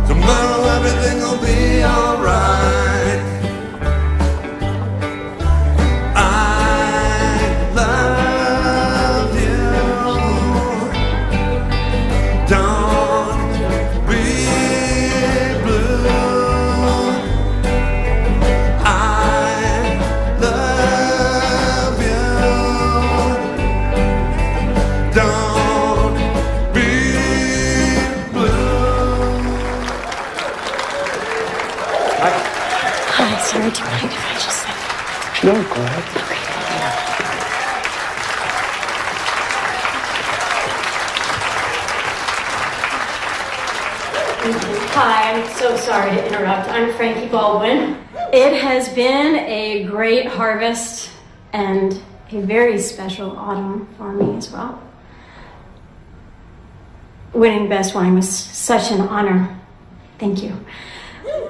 Tomorrow everything will be alright. I love you. Don't be blue. I love you. Don't be blue. Hi, sorry, do you mind if I just like... No, go ahead. Hi, I'm so sorry to interrupt. I'm Frankie Baldwin. It has been a great harvest and a very special autumn for me as well. Winning Best Wine was such an honor. Thank you.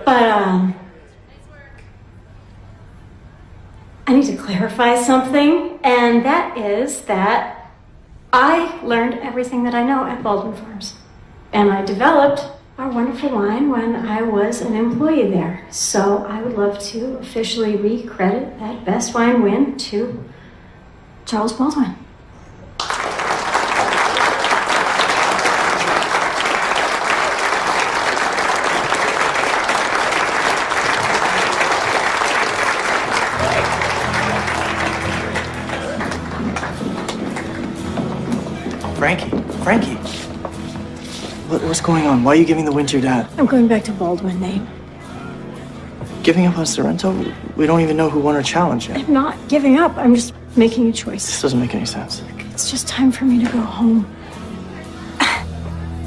But, I need to clarify something, and that is that I learned everything that I know at Baldwin Farms. And I developed our wonderful wine when I was an employee there. So I would love to officially recredit that Best Wine win to Charles Baldwin. Frankie. What's going on? Why are you giving the win to your dad? I'm going back to Baldwin, Nate. Giving up on Sorrento? We don't even know who won our challenge yet. I'm not giving up. I'm just making a choice. This doesn't make any sense. It's just time for me to go home.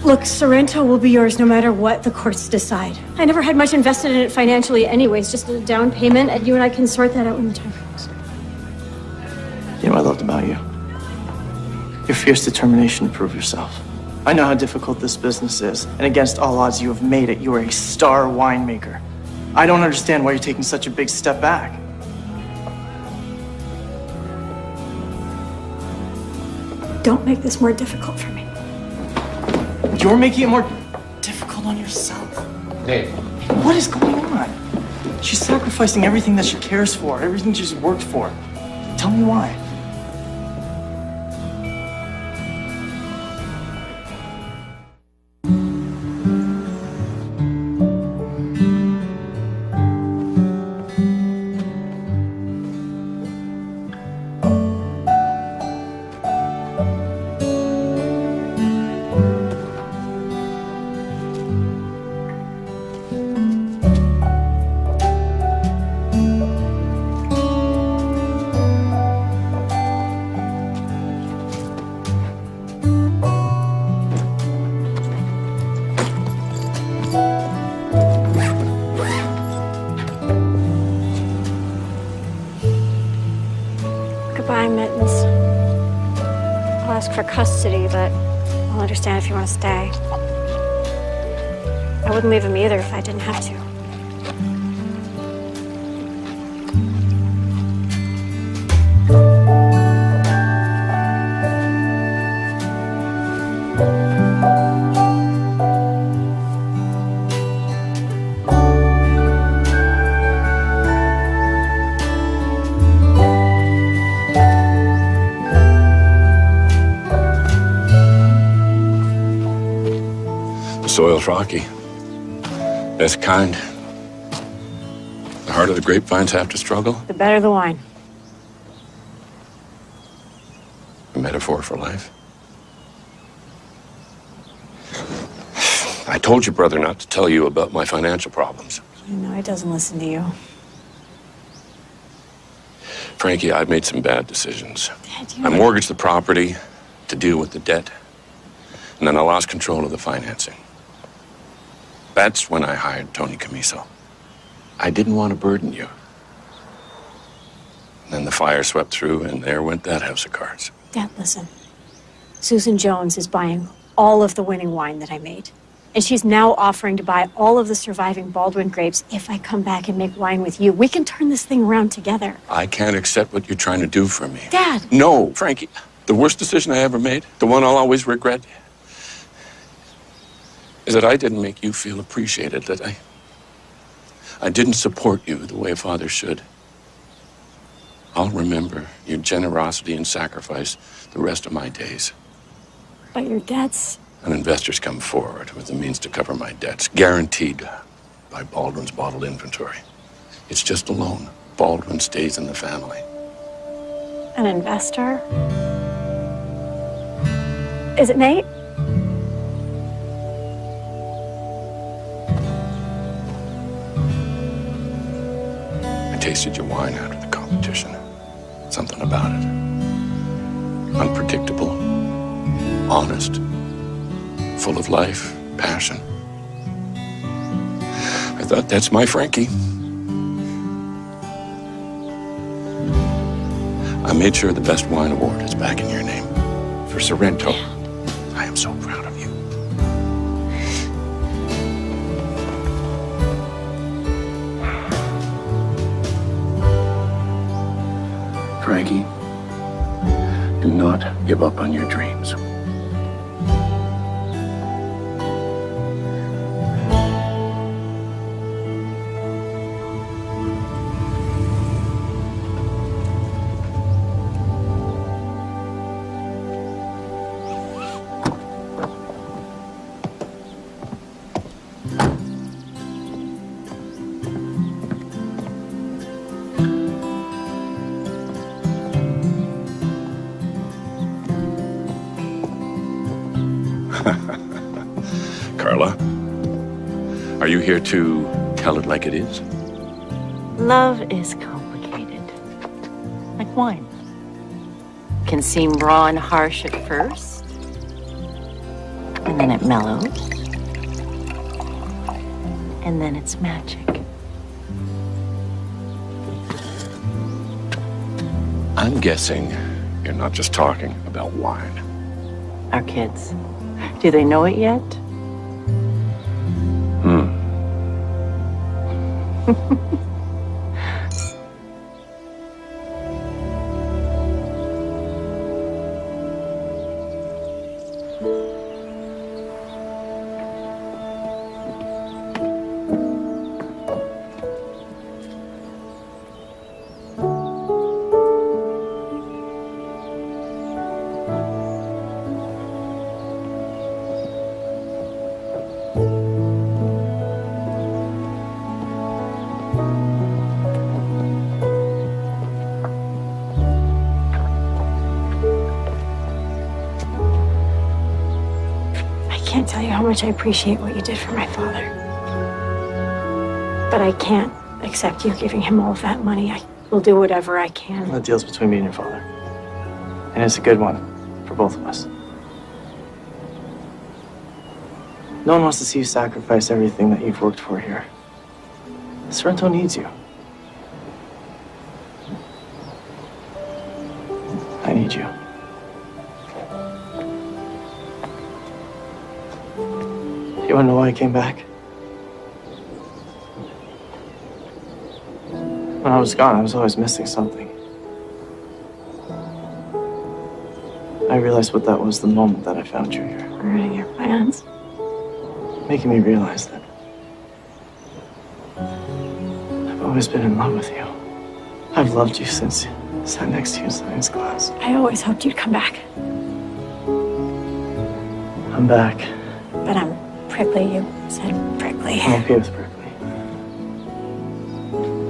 Look, Sorrento will be yours no matter what the courts decide. I never had much invested in it financially anyways, just a down payment, and you and I can sort that out when the time comes. You know what I loved about you? Your fierce determination to prove yourself. I know how difficult this business is, and against all odds, you have made it. You are a star winemaker. I don't understand why you're taking such a big step back. Don't make this more difficult for me. You're making it more difficult on yourself. Nate. What is going on? She's sacrificing everything that she cares for, everything she's worked for. Tell me why. I'll ask for custody, but I'll understand if you want to stay. I wouldn't leave him either if I didn't have to. The soil's rocky. Best kind. The heart of the grapevines have to struggle. The better the wine. A metaphor for life. I told your brother not to tell you about my financial problems. I know he doesn't listen to you. Frankie, I've made some bad decisions. I mortgaged the property to deal with the debt, and then I lost control of the financing. That's when I hired Tony Camiso. I didn't want to burden you. And then the fire swept through, and there went that house of cards. Dad, listen. Susan Jones is buying all of the winning wine that I made. And she's now offering to buy all of the surviving Baldwin grapes if I come back and make wine with you. We can turn this thing around together. I can't accept what you're trying to do for me. Dad! No, Frankie. The worst decision I ever made, the one I'll always regret, is that I didn't make you feel appreciated, that I didn't support you the way a father should. I'll remember your generosity and sacrifice the rest of my days. But your debts... And investors come forward with the means to cover my debts, guaranteed by Baldwin's bottled inventory. It's just a loan. Baldwin stays in the family. An investor? Is it Nate? I tasted your wine after the competition. Something about it. Unpredictable, honest, full of life, passion. I thought, that's my Frankie. I made sure the Best Wine Award is back in your name. For Sorrento. I am so proud of you. Frankie, do not give up on your dreams. Carla, are you here to tell it like it is? Love is complicated. Like wine. Can seem raw and harsh at first, and then it mellows, and then it's magic. I'm guessing you're not just talking about wine. Our kids, do they know it yet? I can't tell you how much I appreciate what you did for my father. But I can't accept you giving him all of that money. I will do whatever I can. The deal's between me and your father. And it's a good one for both of us. No one wants to see you sacrifice everything that you've worked for here. Sorrento needs you. I need you. You wanna know why I came back? When I was gone, I was always missing something. I realized what that was the moment that I found you here. Ruining your plans. Making me realize that I've always been in love with you. I've loved you since I sat next to you in science class. I always hoped you'd come back. I'm back. But I'm prickly. You said prickly. I'm okay with prickly.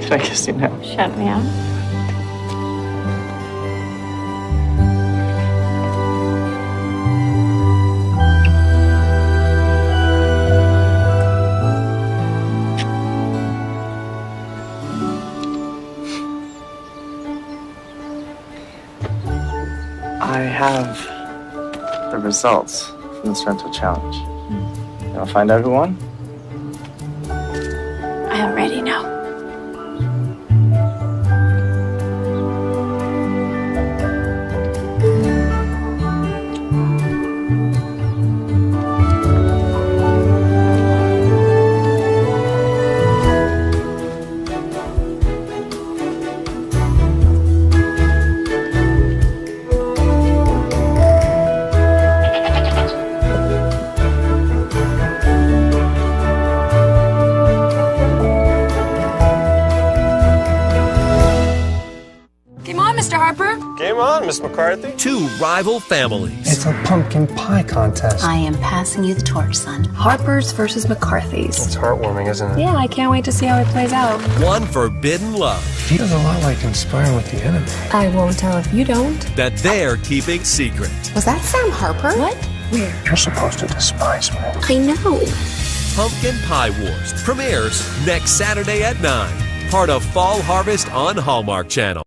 Can I kiss you now? Shut me out. I have the results from this rental challenge. You wanna find out who won? I already know. Game on, Mr. Harper. Game on, Miss McCarthy. Two rival families. It's a pumpkin pie contest. I am passing you the torch, son. Harper's versus McCarthy's. It's heartwarming, isn't it? Yeah, I can't wait to see how it plays out. One forbidden love. Feels a lot like conspiring with the enemy. I won't tell if you don't. That they're keeping secret. Was that Sam Harper? What? Where? You're supposed to despise me. I know. Pumpkin Pie Wars premieres next Saturday at 9. Part of Fall Harvest on Hallmark Channel.